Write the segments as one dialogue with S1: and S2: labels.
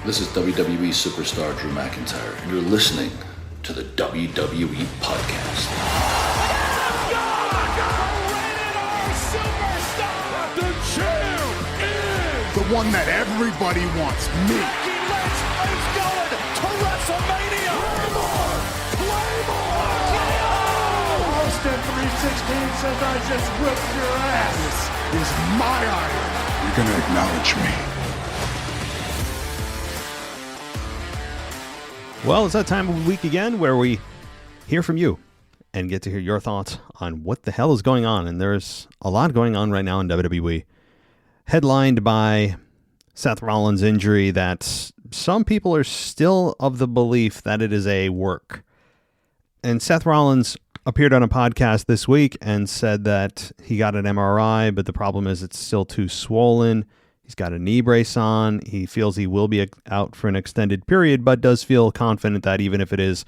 S1: This is WWE superstar Drew McIntyre, and you're listening to the WWE Podcast.
S2: The champ is
S3: the one that everybody wants, me.
S2: Becky Lynch is going to WrestleMania. Claymore!
S3: Austin 316 says I just whipped your ass. This is my iron. You're going to acknowledge me.
S4: Well, it's that time of the week again where we hear from you and get to hear your thoughts on what the hell is going on. And there's a lot going on right now in WWE. Headlined by Seth Rollins' injury that some people are still of the belief that it is a work. And Seth Rollins appeared on a podcast this week and said that he got an MRI, but the problem is it's still too swollen. He's got a knee brace on. He feels he will be out for an extended period, but does feel confident that even if it is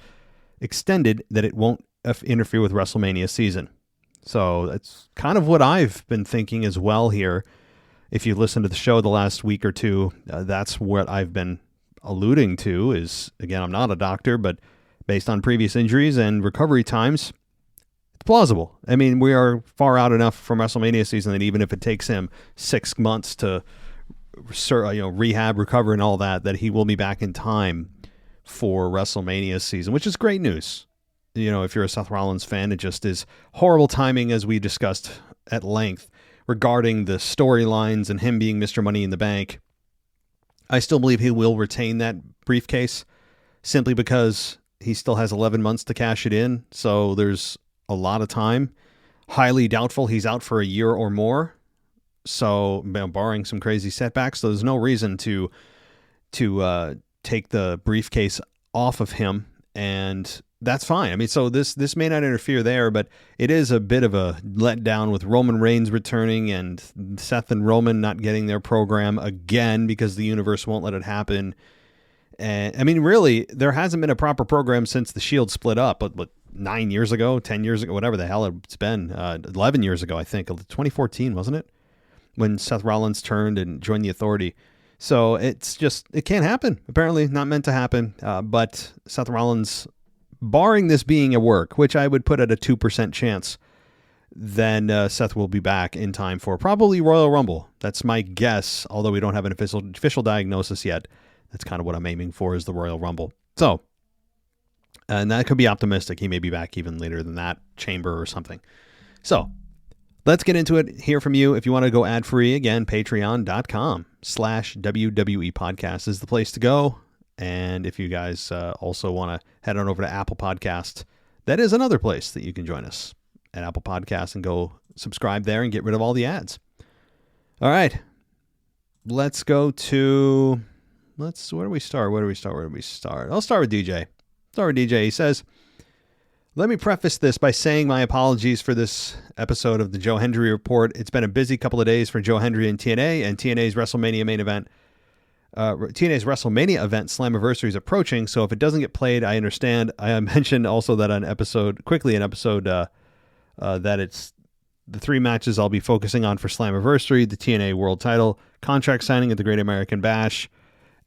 S4: extended, that it won't interfere with WrestleMania season. So that's kind of what I've been thinking as well here. If you listen to the show the last week or two, that's what I've been alluding to is, again, I'm not a doctor, but based on previous injuries and recovery times, it's plausible. I mean, we are far out enough from WrestleMania season that even if it takes him 6 months to rehab, recover, and all that, that he will be back in time for WrestleMania season, which is great news. You know, if you're a Seth Rollins fan, it just is horrible timing, as we discussed at length regarding the storylines and him being Mr. Money in the Bank. I still believe he will retain that briefcase simply because he still has 11 months to cash it in. So there's a lot of time. Highly doubtful he's out for a year or more. So, barring some crazy setbacks, there's no reason to take the briefcase off of him, and that's fine. I mean, so this may not interfere there, but it is a bit of a letdown with Roman Reigns returning and Seth and Roman not getting their program again because the universe won't let it happen. And I mean, really, there hasn't been a proper program since the Shield split up, but 9 years ago, 10 years ago, whatever the hell it's been, 11 years ago, I think, 2014, wasn't it? When Seth Rollins turned and joined the Authority. So it's just, it can't happen. Apparently not meant to happen. But Seth Rollins, barring this being a work, which I would put at a 2% chance, then Seth will be back in time for probably Royal Rumble. That's my guess, although we don't have an official diagnosis yet. That's kind of what I'm aiming for, is the Royal Rumble. So, and that could be optimistic. He may be back even later than that, Chamber or something. So, let's get into it. Hear from you. If you want to go ad-free, again, patreon.com/WWE podcast is the place to go. And if you guys also want to head on over to Apple Podcast, that is another place that you can join us at Apple Podcasts and go subscribe there and get rid of all the ads. All right. Let's go to... where do we start? I'll start with DJ. He says, let me preface this by saying my apologies for this episode of the Joe Hendry Report. It's been a busy couple of days for Joe Hendry and TNA's WrestleMania main event. TNA's WrestleMania event Slammiversary is approaching, so if it doesn't get played, I understand. I mentioned also that that it's the 3 matches I'll be focusing on for Slammiversary: the TNA World Title, contract signing at the Great American Bash,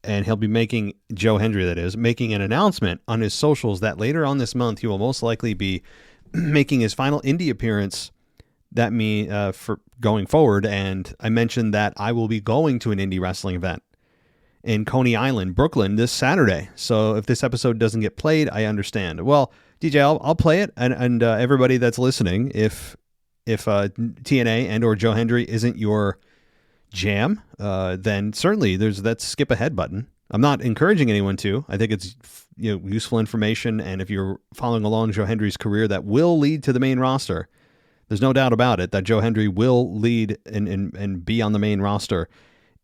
S4: and he'll be making, Joe Hendry that is, making an announcement on his socials that later on this month he will most likely be making his final indie appearance for going forward. And I mentioned that I will be going to an indie wrestling event in Coney Island, Brooklyn, this Saturday. So if this episode doesn't get played, I understand. Well, DJ, I'll play it, and everybody that's listening, if TNA and or Joe Hendry isn't your jam, then certainly there's that skip ahead button. I'm not encouraging anyone to. I think it's useful information, and if you're following along Joe Hendry's career, that will lead to the main roster. There's no doubt about it that Joe Hendry will lead and be on the main roster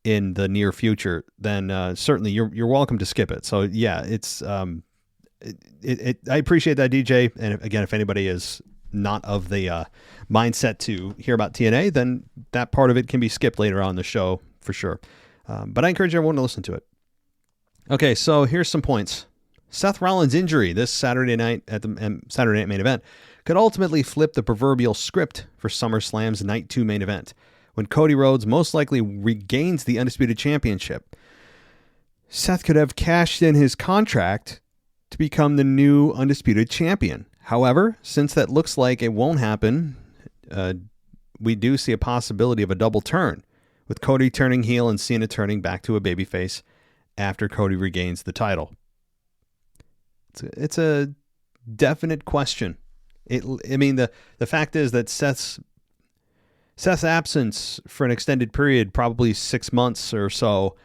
S4: in the near future. Then certainly you're welcome to skip it. So yeah, it's I appreciate that, DJ. And again, if anybody is not of the mindset to hear about TNA, then that part of it can be skipped later on in the show for sure. But I encourage everyone to listen to it. Okay, so here's some points. Seth Rollins' injury this Saturday night at the Saturday Night Main Event could ultimately flip the proverbial script for SummerSlam's Night 2 main event, when Cody Rhodes most likely regains the Undisputed Championship. Seth could have cashed in his contract to become the new undisputed champion. However, since that looks like it won't happen, we do see a possibility of a double turn, with Cody turning heel and Cena turning back to a babyface after Cody regains the title. It's a definite question. The fact is that Seth's absence for an extended period, probably 6 months or so,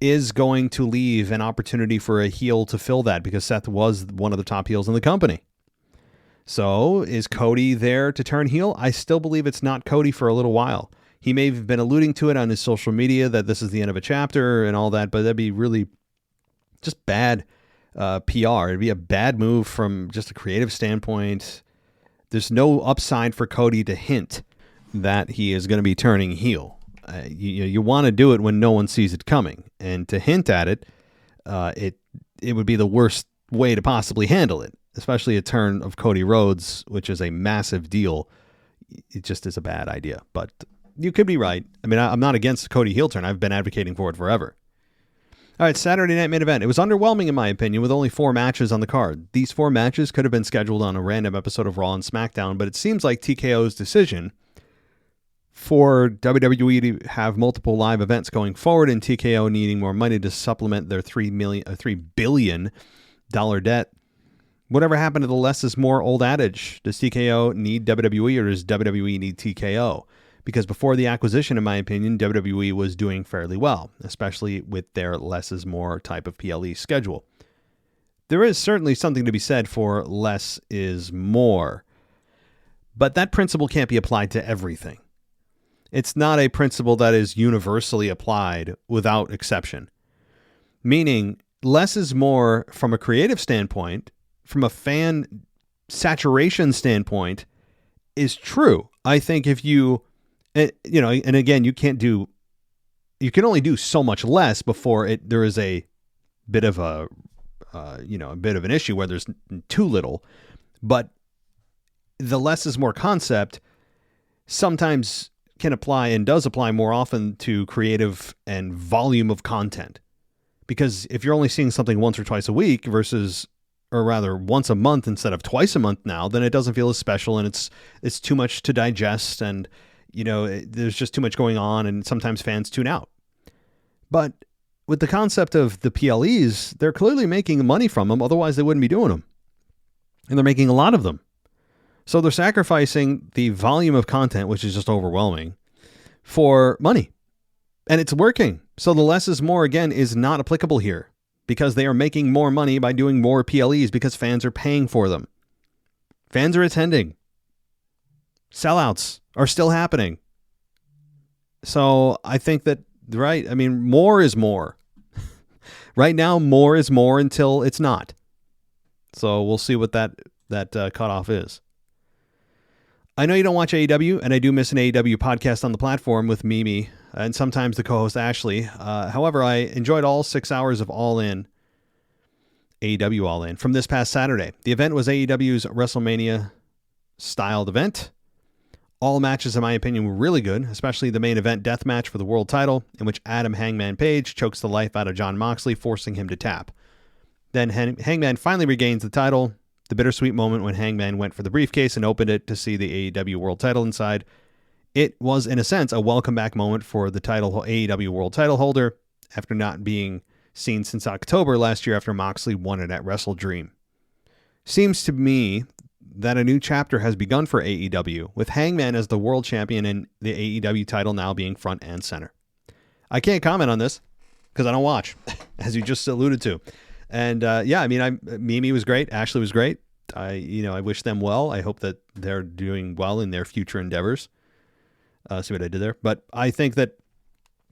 S4: is going to leave an opportunity for a heel to fill that, because Seth was one of the top heels in the company. So is Cody there to turn heel? I still believe it's not Cody for a little while. He may have been alluding to it on his social media that this is the end of a chapter and all that, but that'd be really just bad PR. It'd be a bad move from just a creative standpoint. There's no upside for Cody to hint that he is going to be turning heel. You want to do it when no one sees it coming, and to hint at it, it would be the worst way to possibly handle it, especially a turn of Cody Rhodes, which is a massive deal. It just is a bad idea, but you could be right. I mean, I'm not against the Cody heel turn. I've been advocating for it forever. All right, Saturday Night Main Event. It was underwhelming in my opinion, with only 4 matches on the card. These 4 matches could have been scheduled on a random episode of Raw and SmackDown, but it seems like TKO's decision for WWE to have multiple live events going forward, and TKO needing more money to supplement their $3 billion debt. Whatever happened to the less is more old adage? Does TKO need WWE, or does WWE need TKO? Because before the acquisition, in my opinion, WWE was doing fairly well, especially with their less is more type of PLE schedule. There is certainly something to be said for less is more, but that principle can't be applied to everything. It's not a principle that is universally applied without exception. Meaning, less is more from a creative standpoint, from a fan saturation standpoint, is true. I think if you, and again, you can only do so much less before there is a bit of a bit of an issue where there's too little. But the less is more concept sometimes can apply, and does apply more often, to creative and volume of content. Because if you're only seeing something once or twice a week versus, or rather once a month instead of twice a month now, then it doesn't feel as special, and it's too much to digest, and there's just too much going on, and sometimes fans tune out. But with the concept of the PLEs, they're clearly making money from them, otherwise they wouldn't be doing them. And they're making a lot of them. So they're sacrificing the volume of content, which is just overwhelming, for money. And it's working. So the less is more, again, is not applicable here, because they are making more money by doing more PLEs because fans are paying for them. Fans are attending. Sellouts are still happening. So I think that, right, I mean, more is more. Right now, more is more until it's not. So we'll see what that cutoff is. I know you don't watch AEW, and I do miss an AEW podcast on the platform with Mimi and sometimes the co-host Ashley. However, I enjoyed all 6 hours of All In, AEW All In, from this past Saturday. The event was AEW's WrestleMania-styled event. All matches, in my opinion, were really good, especially the main event death match for the world title, in which Adam Hangman Page chokes the life out of Jon Moxley, forcing him to tap. Then Hangman finally regains the title. The bittersweet moment when Hangman went for the briefcase and opened it to see the AEW world title inside. It was, in a sense, a welcome back moment for the AEW world title holder, after not being seen since October last year after Moxley won it at Wrestle Dream. Seems to me that a new chapter has begun for AEW, with Hangman as the world champion and the AEW title now being front and center. I can't comment on this because I don't watch, as you just alluded to. And Mimi was great. Ashley was great. I wish them well. I hope that they're doing well in their future endeavors. See what I did there? But I think that,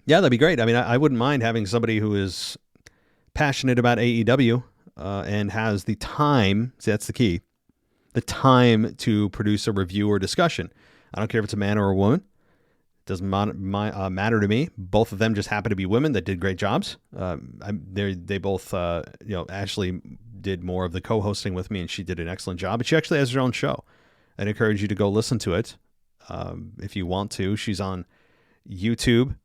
S4: that'd be great. I mean, I wouldn't mind having somebody who is passionate about AEW and has the time. See, that's the key. The time to produce a review or discussion. I don't care if it's a man or a woman. It doesn't matter to me. Both of them just happen to be women that did great jobs. They both, Ashley did more of the co-hosting with me, and she did an excellent job. And she actually has her own show. I'd encourage you to go listen to it if you want to. She's on YouTube.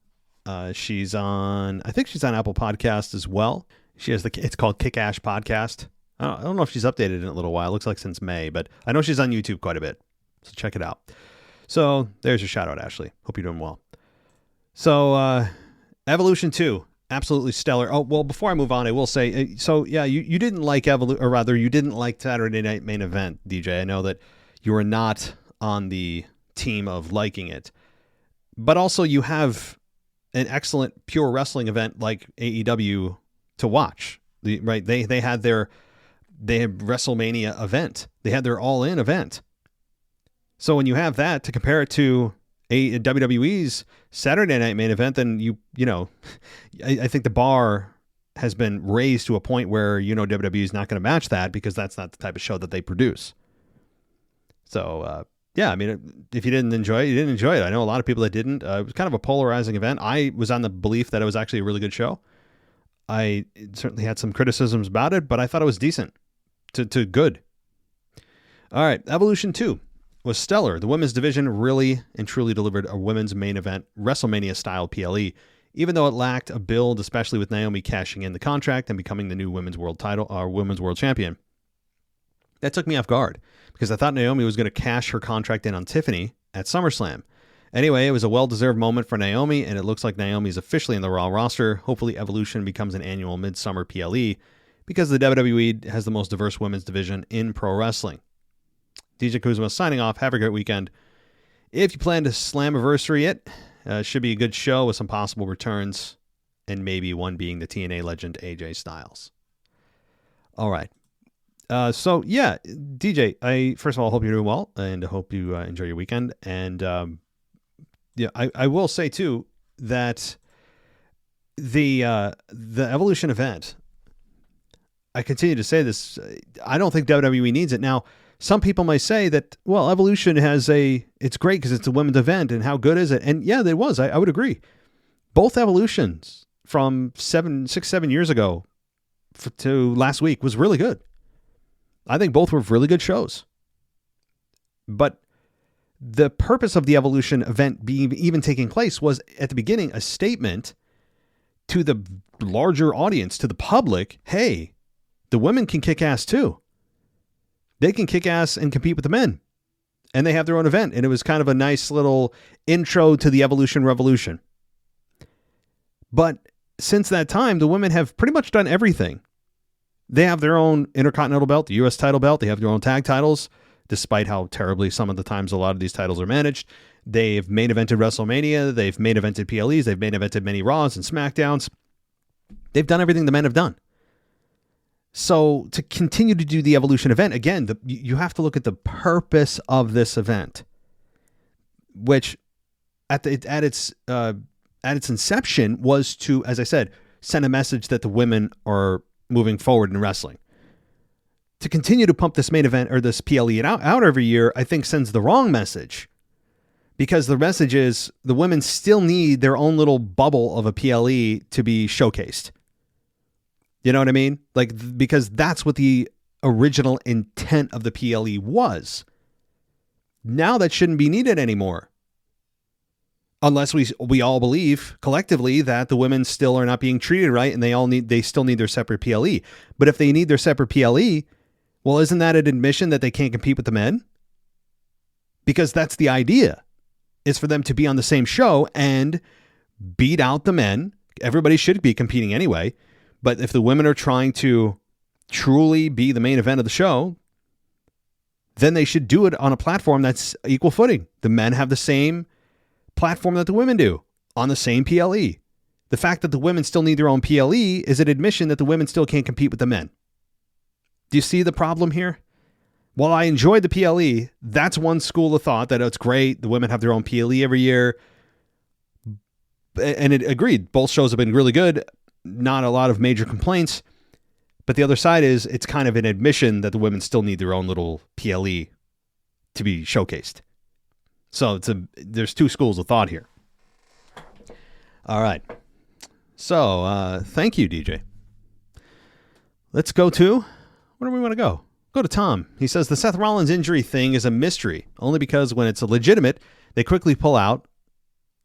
S4: I think she's on Apple Podcasts as well. She has it's called Kick Ash Podcast. I don't know if she's updated in a little while. It looks like since May, but I know she's on YouTube quite a bit. So check it out. So there's your shout out, Ashley. Hope you're doing well. So Evolution 2, absolutely stellar. Oh, well, before I move on, I will say, so yeah, you didn't like you didn't like Saturday Night Main Event, DJ. I know that you were not on the team of liking it, but also you have an excellent pure wrestling event like AEW to watch. Right? They had WrestleMania event. They had their All In event. So when you have that to compare it to WWE's Saturday Night Main Event, then I think the bar has been raised to a point where WWE is not going to match that because that's not the type of show that they produce. So yeah, I mean, if you didn't enjoy it, you didn't enjoy it. I know a lot of people that didn't. It was kind of a polarizing event. I was on the belief that it was actually a really good show. I certainly had some criticisms about it, but I thought it was decent to good. All right, Evolution 2 was stellar. The women's division really and truly delivered a women's main event, WrestleMania-style PLE, even though it lacked a build, especially with Naomi cashing in the contract and becoming the new women's world champion. That took me off guard because I thought Naomi was going to cash her contract in on Tiffany at SummerSlam. Anyway, it was a well-deserved moment for Naomi, and it looks like Naomi is officially in the Raw roster. Hopefully, Evolution becomes an annual midsummer PLE because the WWE has the most diverse women's division in pro wrestling. DJ Kuzma signing off. Have a great weekend. If you plan to Slammiversary it, should be a good show with some possible returns, and maybe one being the TNA legend AJ Styles. All right. So yeah, DJ, I first of all hope you're doing well, and I hope you enjoy your weekend. And yeah, I will say too that the Evolution event, I continue to say this, I don't think WWE needs it now. Some people might say that, well, Evolution it's great because it's a women's event, and how good is it? And yeah, it was. I would agree. Both Evolutions from 7 years ago to last week was really good. I think both were really good shows. But the purpose of the Evolution event being even taking place was at the beginning a statement to the larger audience, to the public, hey, the women can kick ass too. They can kick ass and compete with the men. And they have their own event. And it was kind of a nice little intro to the Evolution Revolution. But since that time, the women have pretty much done everything. They have their own Intercontinental belt, the U.S. title belt. They have their own tag titles, despite how terribly some of the times a lot of these titles are managed. They've main evented WrestleMania. They've main evented PLEs. They've main evented many Raws and SmackDowns. They've done everything the men have done. So to continue to do the Evolution event, again, you have to look at the purpose of this event, which at its inception was to, as I said, send a message that the women are moving forward in wrestling. To continue to pump this main event or this PLE out every year, I think sends the wrong message, because the message is the women still need their own little bubble of a PLE to be showcased. You know what I mean? Because that's what the original intent of the PLE was. Now that shouldn't be needed anymore. Unless we all believe collectively that the women still are not being treated right and they still need their separate PLE. But if they need their separate PLE, well, isn't that an admission that they can't compete with the men? Because that's the idea, is for them to be on the same show and beat out the men. Everybody should be competing anyway. But if the women are trying to truly be the main event of the show, then they should do it on a platform that's equal footing. The men have the same platform that the women do on the same PLE. The fact that the women still need their own PLE is an admission that the women still can't compete with the men. Do you see the problem here? While I enjoyed the PLE, that's one school of thought that it's great. The women have their own PLE every year. And it agreed. Both shows have been really good. Not a lot of major complaints. But the other side is it's kind of an admission that the women still need their own little PLE to be showcased. So there's two schools of thought here. All right. So thank you, DJ. Let's go to, where do we want to go? Go to Tom. He says the Seth Rollins injury thing is a mystery, only because when it's legitimate, they quickly pull out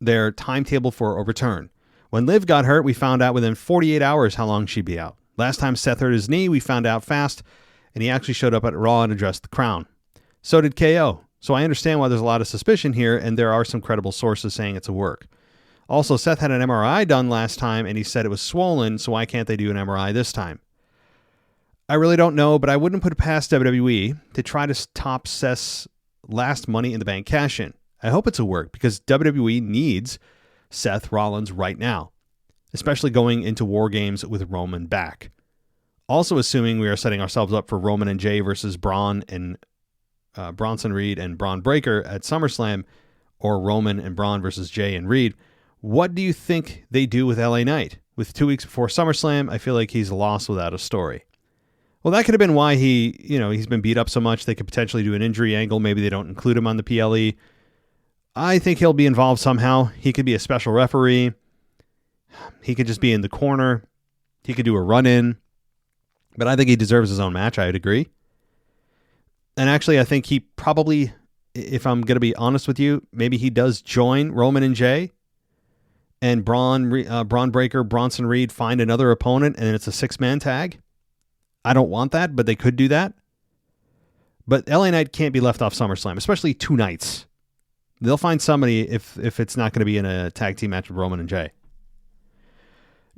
S4: their timetable for a return. When Liv got hurt, we found out within 48 hours how long she'd be out. Last time Seth hurt his knee, we found out fast, and he actually showed up at Raw and addressed the crown. So did KO. So I understand why there's a lot of suspicion here, and there are some credible sources saying it's a work. Also, Seth had an MRI done last time, and he said it was swollen, so why can't they do an MRI this time? I really don't know, but I wouldn't put it past WWE to try to top Seth's last Money in the Bank cash-in. I hope it's a work, because WWE needs Seth Rollins right now, especially going into War Games with Roman back. Also assuming we are setting ourselves up for Roman and Jay versus Braun and Bronson Reed and Braun Breaker at SummerSlam, or Roman and Braun versus Jay and Reed. What do you think they do with LA Knight? With 2 weeks before SummerSlam, I feel like he's lost without a story. Well, that could have been why he's been beat up so much. They could potentially do an injury angle. Maybe they don't include him on the PLE. I think he'll be involved somehow. He could be a special referee. He could just be in the corner. He could do a run-in. But I think he deserves his own match. I would agree. And actually, I think he probably, if I'm going to be honest with you, maybe he does join Roman and Jay, and Braun Breaker, Bronson Reed find another opponent, and it's a 6-man tag. I don't want that, but they could do that. But LA Knight can't be left off SummerSlam, especially 2 nights. They'll find somebody if it's not going to be in a tag team match with Roman and Jay.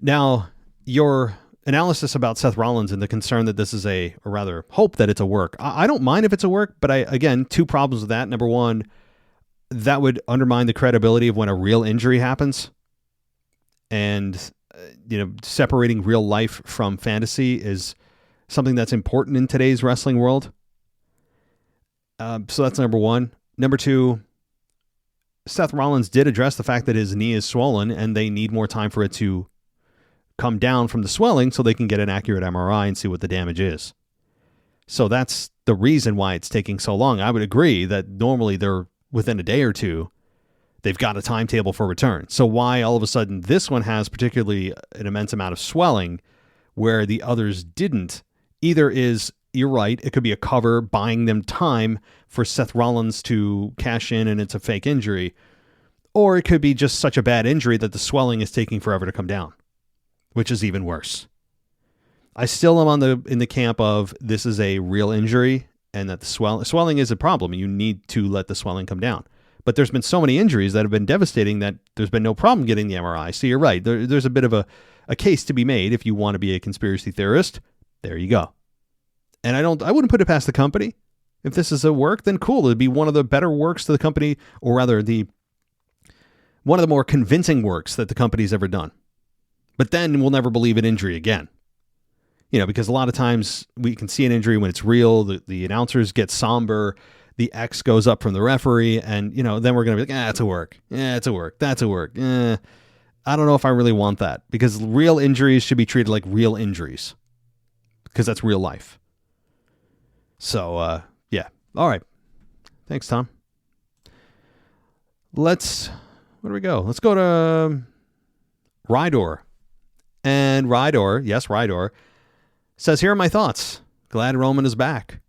S4: Now, your analysis about Seth Rollins and the concern that this is or rather hope that it's a work. I don't mind if it's a work, but again, 2 problems with that. Number one, that would undermine the credibility of when a real injury happens. And, separating real life from fantasy is something that's important in today's wrestling world. So that's number one. Number two, Seth Rollins did address the fact that his knee is swollen and they need more time for it to come down from the swelling so they can get an accurate MRI and see what the damage is. So that's the reason why it's taking so long. I would agree that normally they're within a day or two, they've got a timetable for return. So why all of a sudden this one has particularly an immense amount of swelling where the others didn't? Either is, you're right, it could be a cover buying them time for Seth Rollins to cash in and it's a fake injury, or it could be just such a bad injury that the swelling is taking forever to come down, which is even worse. I still am in the camp of this is a real injury and that the swelling is a problem. You need to let the swelling come down. But there's been so many injuries that have been devastating that there's been no problem getting the MRI. So you're right. There's a bit of a case to be made if you want to be a conspiracy theorist. There you go. And I wouldn't put it past the company. If this is a work, then cool. It'd be one of the better works to the company, or rather one of the more convincing works that the company's ever done. But then we'll never believe an injury again. Because a lot of times we can see an injury when it's real. The announcers get somber. The X goes up from the referee, and then we're going to be like, it's a work. Yeah, it's a work. That's a work. I don't know if I really want that, because real injuries should be treated like real injuries, because that's real life. So, yeah. All right. Thanks, Tom. Where do we go? Let's go to Rydor. And Rydor, says, here are my thoughts. Glad Roman is back.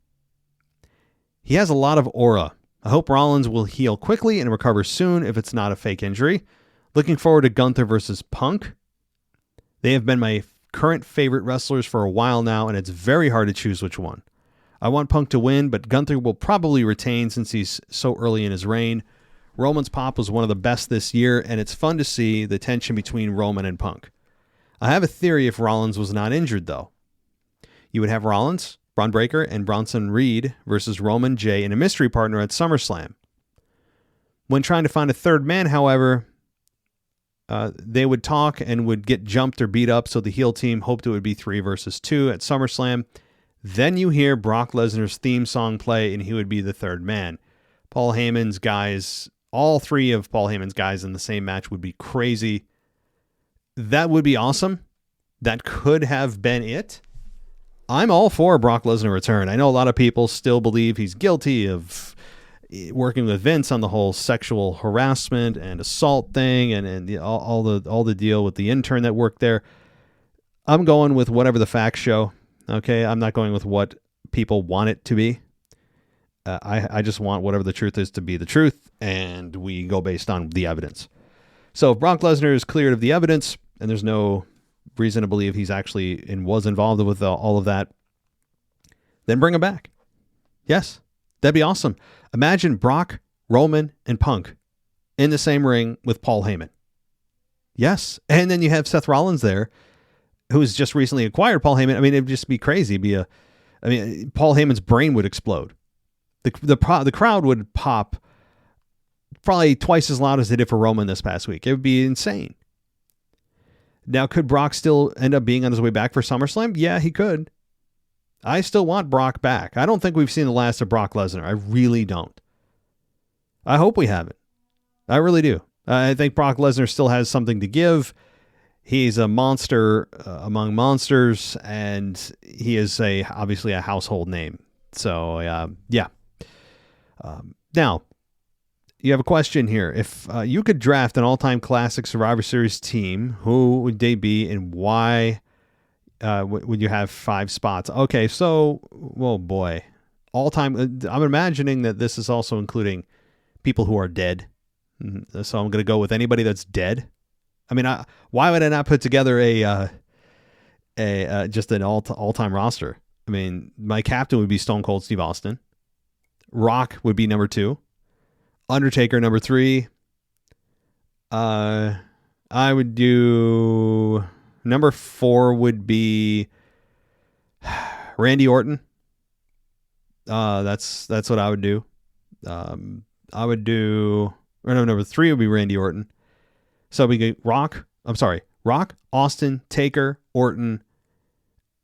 S4: He has a lot of aura. I hope Rollins will heal quickly and recover soon if it's not a fake injury. Looking forward to Gunther versus Punk. They have been my current favorite wrestlers for a while now, and it's very hard to choose which one. I want Punk to win, but Gunther will probably retain since he's so early in his reign. Roman's pop was one of the best this year, and it's fun to see the tension between Roman and Punk. I have a theory if Rollins was not injured, though. You would have Rollins, Braun Breaker, and Bronson Reed versus Roman, Jay, and a mystery partner at SummerSlam. When trying to find a third man, however, they would talk and would get jumped or beat up, so the heel team hoped it would be 3 versus 2 at SummerSlam. Then you hear Brock Lesnar's theme song play, and he would be the third man. Paul Heyman's guys, all 3 of Paul Heyman's guys in the same match would be crazy. That would be awesome. That could have been it. I'm all for Brock Lesnar return. I know a lot of people still believe he's guilty of working with Vince on the whole sexual harassment and assault thing, and all the deal with the intern that worked there. I'm going with whatever the facts show. Okay, I'm not going with what people want it to be. I just want whatever the truth is to be the truth, and we go based on the evidence. So if Brock Lesnar is cleared of the evidence, and there's no reason to believe he's actually and was involved with all of that, then bring him back. Yes, that'd be awesome. Imagine Brock, Roman, and Punk in the same ring with Paul Heyman. Yes, and then you have Seth Rollins there, who's just recently acquired Paul Heyman. I mean, it'd just be crazy. Paul Heyman's brain would explode. The crowd would pop probably twice as loud as they did for Roman this past week. It would be insane. Now, could Brock still end up being on his way back for SummerSlam? Yeah, he could. I still want Brock back. I don't think we've seen the last of Brock Lesnar. I really don't. I hope we haven't. I really do. I think Brock Lesnar still has something to give. He's a monster among monsters, and he is obviously a household name. So, yeah. Now, you have a question here. If you could draft an all-time classic Survivor Series team, who would they be and why would you have 5 spots? Okay, so, oh boy. All-time, I'm imagining that this is also including people who are dead. So I'm going to go with anybody that's dead. I mean, why would I not put together just an all-time roster? I mean, my captain would be Stone Cold Steve Austin. Rock would be number 2. Undertaker number 3. I would do number 4 would be Randy Orton. That's what I would do. I would do number 3 would be Randy Orton. So we get Rock, Austin, Taker, Orton,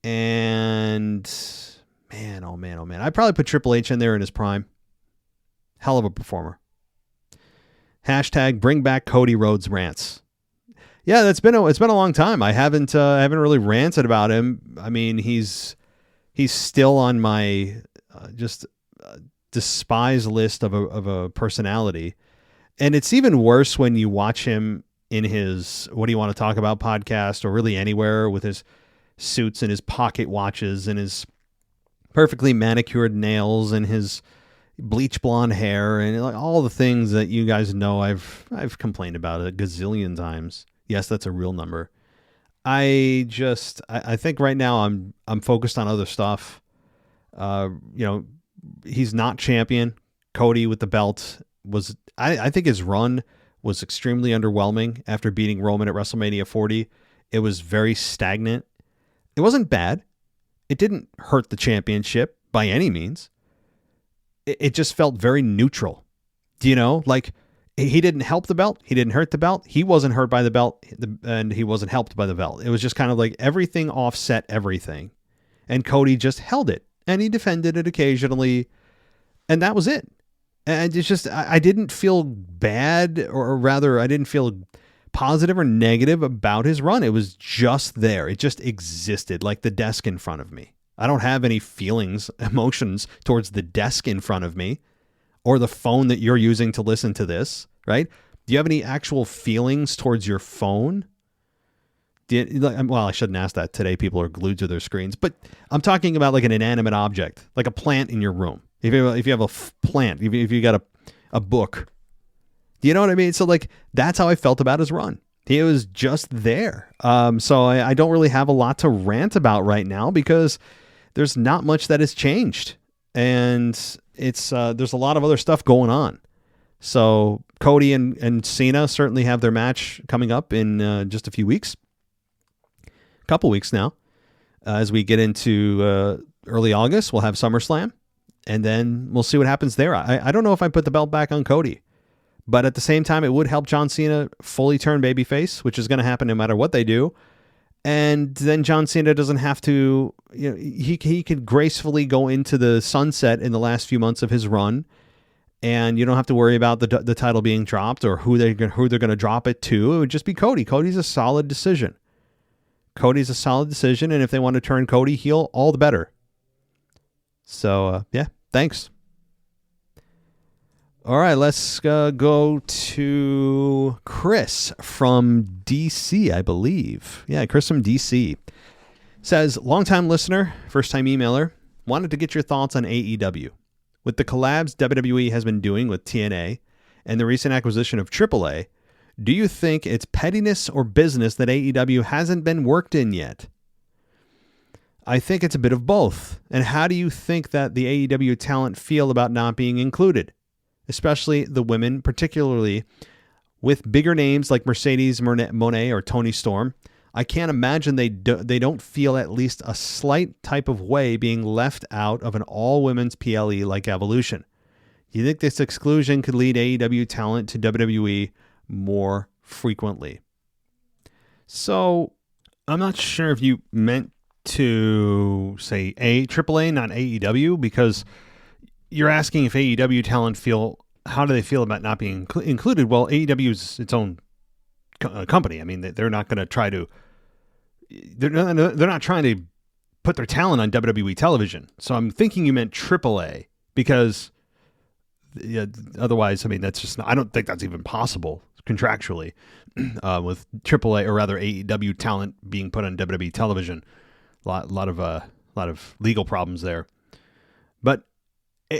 S4: and man, oh man. I'd probably put Triple H in there in his prime. Hell of a performer. Hashtag bring back Cody Rhodes rants. Yeah, it's been a long time. I haven't really ranted about him. I mean, he's still on my despised list of a personality. And it's even worse when you watch him in his What Do You Want to Talk About podcast, or really anywhere, with his suits and his pocket watches and his perfectly manicured nails and his bleach blonde hair and like all the things that you guys know I've complained about a gazillion times. Yes, that's a real number. I think right now I'm focused on other stuff. He's not champion. Cody with the belt was, I think his run was extremely underwhelming after beating Roman at WrestleMania 40. It was very stagnant. It wasn't bad. It didn't hurt the championship by any means. It just felt very neutral. Like he didn't help the belt. He didn't hurt the belt. He wasn't hurt by the belt, and he wasn't helped by the belt. It was just kind of like everything offset everything. And Cody just held it, and he defended it occasionally, and that was it. And it's just, I didn't feel bad, or rather, I didn't feel positive or negative about his run. It was just there. It just existed, like the desk in front of me. I don't have any feelings, emotions towards the desk in front of me, or the phone that you're using to listen to this, right? Do you have any actual feelings towards your phone? Well, I shouldn't ask that. Today, people are glued to their screens. But I'm talking about like an inanimate object, like a plant in your room. If you have a plant, if you got a book, do you know what I mean? So like that's how I felt about his run. He was just there. So I don't really have a lot to rant about right now because there's not much that has changed, and it's there's a lot of other stuff going on. So Cody and Cena certainly have their match coming up in just a few weeks, a couple weeks now. As we get into early August, we'll have SummerSlam. And then we'll see what happens there. I don't know if I put the belt back on Cody, but at the same time, it would help John Cena fully turn babyface, which is going to happen no matter what they do. And then John Cena doesn't have to, he could gracefully go into the sunset in the last few months of his run, and you don't have to worry about the title being dropped or who they're going to drop it to. It would just be Cody. Cody's a solid decision. And if they want to turn Cody heel, all the better. So, yeah, thanks. All right, let's go to Chris from DC, I believe. Yeah, Chris from DC. Says, longtime listener, first-time emailer, wanted to get your thoughts on AEW. With the collabs WWE has been doing with TNA and the recent acquisition of AAA, Do you think it's pettiness or business that AEW hasn't been worked in yet? I think it's a bit of both. And how do you think that the AEW talent feel about not being included? Especially the women, particularly with bigger names like Mercedes Moné or Toni Storm. I can't imagine they don't feel at least a slight type of way being left out of an all-women's PLE like Evolution. You think this exclusion could lead AEW talent to WWE more frequently? So I'm not sure if you meant to say AAA, not AEW, because you're asking if AEW talent how do they feel about not being included? Well, AEW is its own company. I mean, they're not going to try to. They're not trying to put their talent on WWE television. So I'm thinking you meant AAA because, otherwise, I mean, that's just. I don't think that's even possible contractually with AAA or rather AEW talent being put on WWE television. A lot of legal problems there. But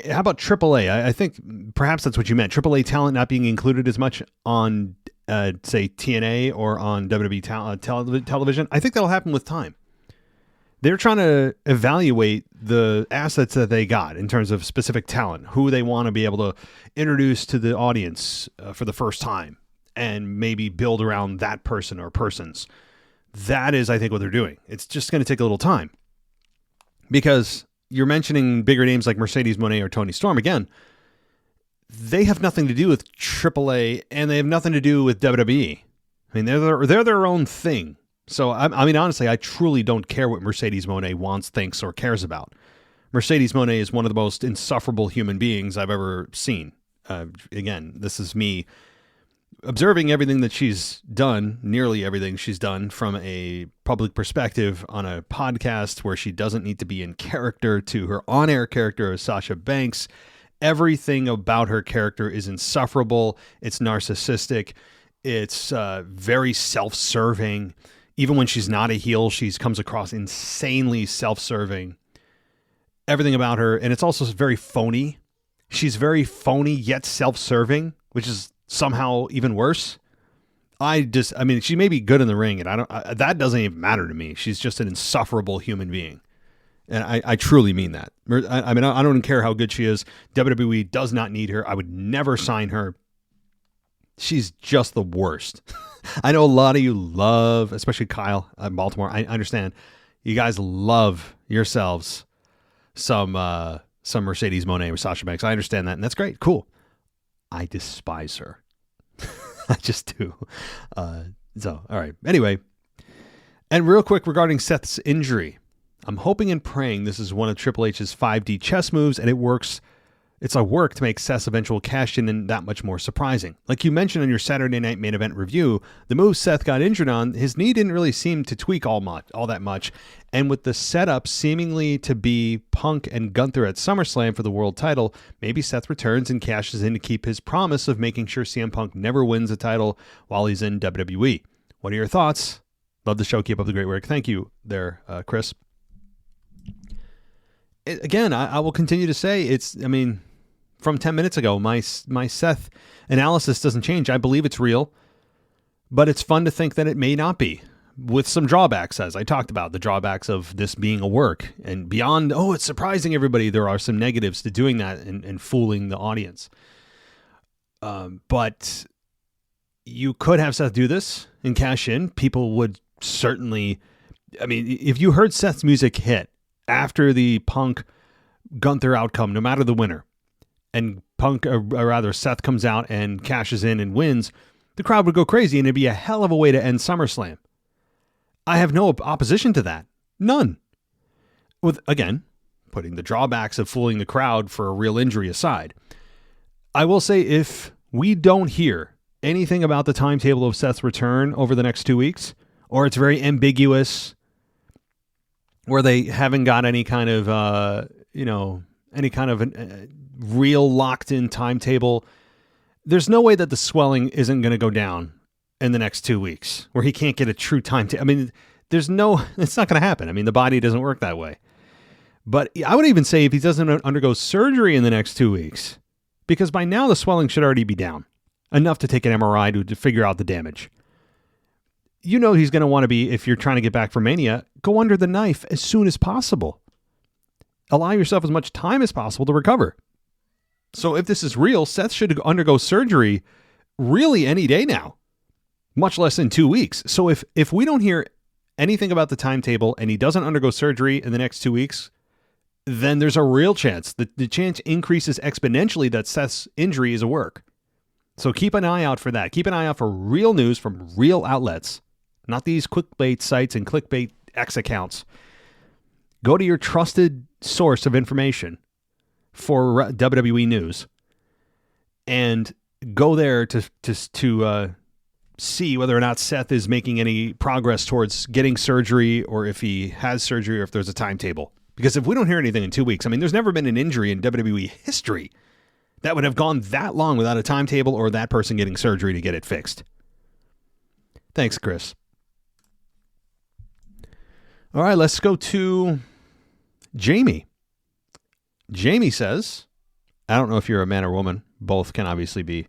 S4: how about AAA? I think perhaps that's what you meant. AAA talent not being included as much on, say, TNA or on WWE television. I think that'll happen with time. They're trying to evaluate the assets that they got in terms of specific talent, who they want to be able to introduce to the audience for the first time, and maybe build around that person or persons. That is, I think, what they're doing. It's just going to take a little time because you're mentioning bigger names like Mercedes Moné or Toni Storm. Again, they have nothing to do with AAA and they have nothing to do with WWE. I mean, they're their own thing. So, I mean, honestly, I truly don't care what Mercedes Moné wants, thinks, or cares about. Mercedes Moné is one of the most insufferable human beings I've ever seen. Again, this is me observing everything that she's done, nearly everything she's done from a public perspective on a podcast where she doesn't need to be in character to her on-air character of Sasha Banks. Everything about her character is insufferable. It's narcissistic. It's very self-serving. Even when she's not a heel, she comes across insanely self-serving. Everything about her, and it's also very phony. She's very phony yet self-serving, which is somehow even worse. I mean, she may be good in the ring, and that doesn't even matter to me. She's just an insufferable human being. And I truly mean that. I mean, I don't care how good she is. WWE does not need her. I would never sign her. She's just the worst. I know a lot of you love, especially Kyle in Baltimore. I understand. You guys love yourselves some Mercedes Moné or Sasha Banks. I understand that, and that's great. Cool. I despise her. I just do. So, all right. Anyway, and real quick regarding Seth's injury, I'm hoping and praying this is one of Triple H's 5D chess moves, and it works. It's a work to make Seth's eventual cash-in and that much more surprising. Like you mentioned in your Saturday Night Main Event review, the move Seth got injured on, his knee didn't really seem to tweak all that much. And with the setup seemingly to be Punk and Gunther at SummerSlam for the world title, maybe Seth returns and cashes in to keep his promise of making sure CM Punk never wins a title while he's in WWE. What are your thoughts? Love the show. Keep up the great work. Thank you there, Chris. Again, I will continue to say from 10 minutes ago, my Seth analysis doesn't change. I believe it's real, but it's fun to think that it may not be, with some drawbacks, as I talked about, the drawbacks of this being a work. And beyond, it's surprising everybody, there are some negatives to doing that and fooling the audience. But you could have Seth do this and cash in. People would certainly, if you heard Seth's music hit after the Punk Gunther outcome, no matter the winner, and Seth comes out and cashes in and wins, the crowd would go crazy, and it'd be a hell of a way to end SummerSlam. I have no opposition to that. None. With, again, putting the drawbacks of fooling the crowd for a real injury aside. I will say, if we don't hear anything about the timetable of Seth's return over the next 2 weeks, or it's very ambiguous, where they haven't got any kind of, real locked-in timetable, there's no way that the swelling isn't going to go down in the next 2 weeks, where he can't get a true timetable. It's not going to happen. The body doesn't work that way. But I would even say if he doesn't undergo surgery in the next 2 weeks, because by now the swelling should already be down. enough to take an MRI to figure out the damage. You know he's going to want to be, if you're trying to get back from Mania, go under the knife as soon as possible. Allow yourself as much time as possible to recover. So if this is real, Seth should undergo surgery really any day now, much less in 2 weeks. So if we don't hear anything about the timetable and he doesn't undergo surgery in the next 2 weeks, then there's a real chance. The chance increases exponentially that Seth's injury is a work. So keep an eye out for that. Keep an eye out for real news from real outlets, not these clickbait sites and clickbait X accounts. Go to your trusted source of information for WWE news and go there to see whether or not Seth is making any progress towards getting surgery, or if he has surgery, or if there's a timetable. Because if we don't hear anything in 2 weeks, I mean, there's never been an injury in WWE history that would have gone that long without a timetable or that person getting surgery to get it fixed. Thanks, Chris. All right, let's go to Jamie. Jamie says, I don't know if you're a man or woman. Both can obviously be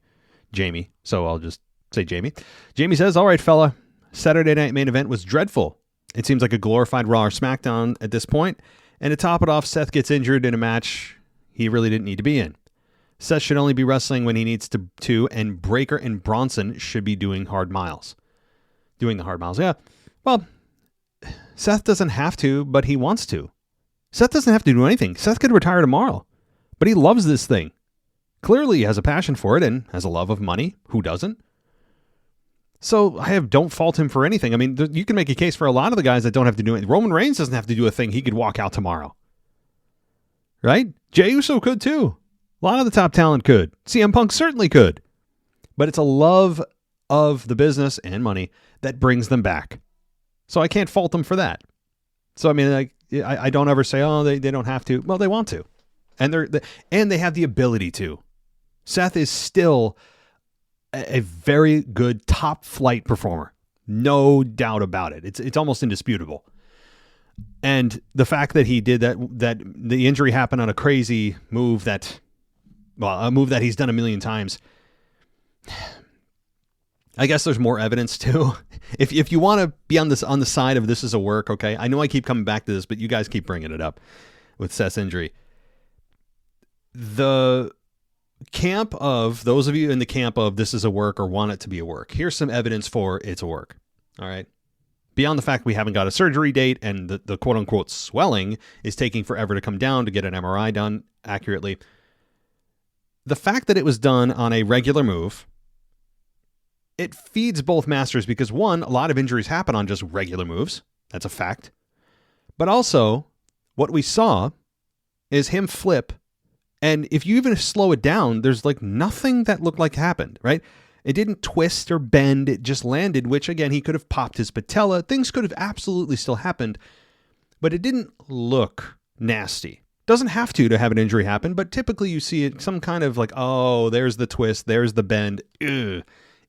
S4: Jamie, so I'll just say Jamie. Jamie says, all right, fella, Saturday night main event was dreadful. It seems like a glorified Raw or SmackDown at this point. And to top it off, Seth gets injured in a match he really didn't need to be in. Seth should only be wrestling when he needs to, and Breaker and Bronson should be doing hard miles. Doing the hard miles, yeah. Well, Seth doesn't have to, but he wants to. Seth doesn't have to do anything. Seth could retire tomorrow, but he loves this thing. Clearly he has a passion for it and has a love of money. Who doesn't? So don't fault him for anything. I mean, you can make a case for a lot of the guys that don't have to do anything. Roman Reigns doesn't have to do a thing. He could walk out tomorrow. Right? Jey Uso could too. A lot of the top talent could. CM Punk certainly could. But it's a love of the business and money that brings them back. So I can't fault them for that. So, I mean, I don't ever say, oh, they don't have to. Well, they want to. And they have the ability to. Seth is still a very good top flight performer. No doubt about it. It's almost indisputable. And the fact that he did that the injury happened on a crazy move a move that he's done a million times. I guess there's more evidence too. If you want to be on the side of this is a work, okay? I know I keep coming back to this, but you guys keep bringing it up with Seth's injury. The camp of those of you in the camp of this is a work or want it to be a work. Here's some evidence for it's a work. All right. Beyond the fact we haven't got a surgery date and the quote unquote swelling is taking forever to come down to get an MRI done accurately. The fact that it was done on a regular move, it feeds both masters because one, a lot of injuries happen on just regular moves. That's a fact. But also what we saw is him flip. And if you even slow it down, there's like nothing that looked like happened, right? It didn't twist or bend. It just landed, which again, he could have popped his patella. Things could have absolutely still happened, but it didn't look nasty. Doesn't have to have an injury happen, but typically you see it some kind of like, oh, there's the twist. There's the bend. Ugh.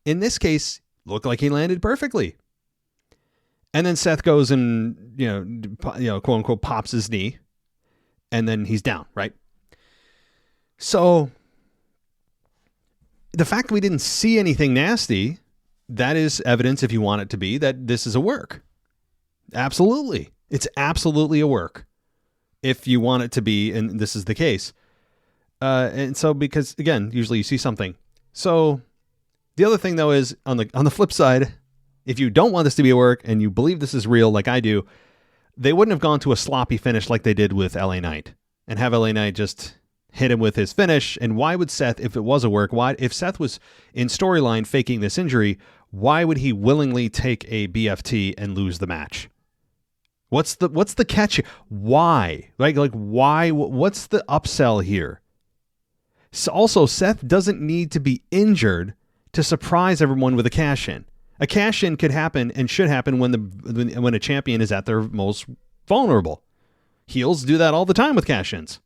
S4: In this case, looked like he landed perfectly. And then Seth goes and, quote unquote, pops his knee and then he's down, right? So the fact that we didn't see anything nasty, that is evidence, if you want it to be, that this is a work. Absolutely. It's absolutely a work if you want it to be, and this is the case. And so because, again, usually you see something. So the other thing, though, is on the flip side, if you don't want this to be a work and you believe this is real like I do, they wouldn't have gone to a sloppy finish like they did with LA Knight and have LA Knight just hit him with his finish. And why would Seth, if it was a work, if Seth was in storyline faking this injury, why would he willingly take a BFT and lose the match? What's the catch? Why? Like why? What's the upsell here? So also, Seth doesn't need to be injured to surprise everyone with a cash in. A cash in could happen and should happen when a champion is at their most vulnerable. Heels do that all the time with cash ins.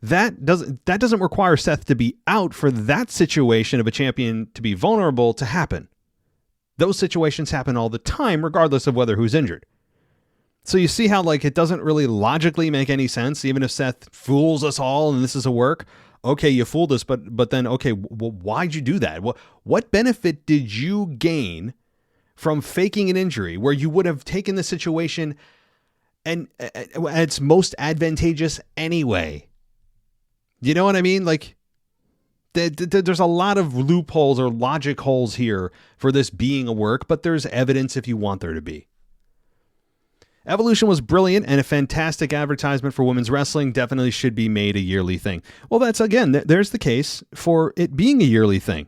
S4: That doesn't require Seth to be out for that situation of a champion to be vulnerable to happen. Those situations happen all the time, regardless of whether who's injured. So you see how it doesn't really logically make any sense, even if Seth fools us all and this is a work. okay, you fooled us, but then, okay, why'd you do that? What benefit did you gain from faking an injury where you would have taken the situation and it's most advantageous anyway? You know what I mean? Like, there's a lot of loopholes or logic holes here for this being a work, but there's evidence if you want there to be. Evolution was brilliant and a fantastic advertisement for women's wrestling. Definitely should be made a yearly thing. Well, that's, again, there's the case for it being a yearly thing.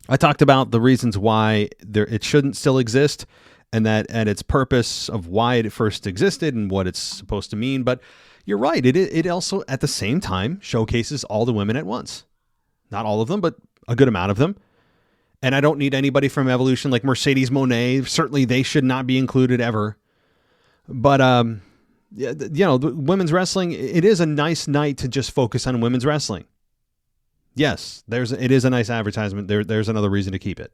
S4: I talked about the reasons why it shouldn't still exist and its purpose of why it first existed and what it's supposed to mean. But you're right. It also, at the same time, showcases all the women at once. Not all of them, but a good amount of them. And I don't need anybody from Evolution like Mercedes Moné. Certainly they should not be included ever. But, the women's wrestling, it is a nice night to just focus on women's wrestling. Yes, it is a nice advertisement. There's another reason to keep it.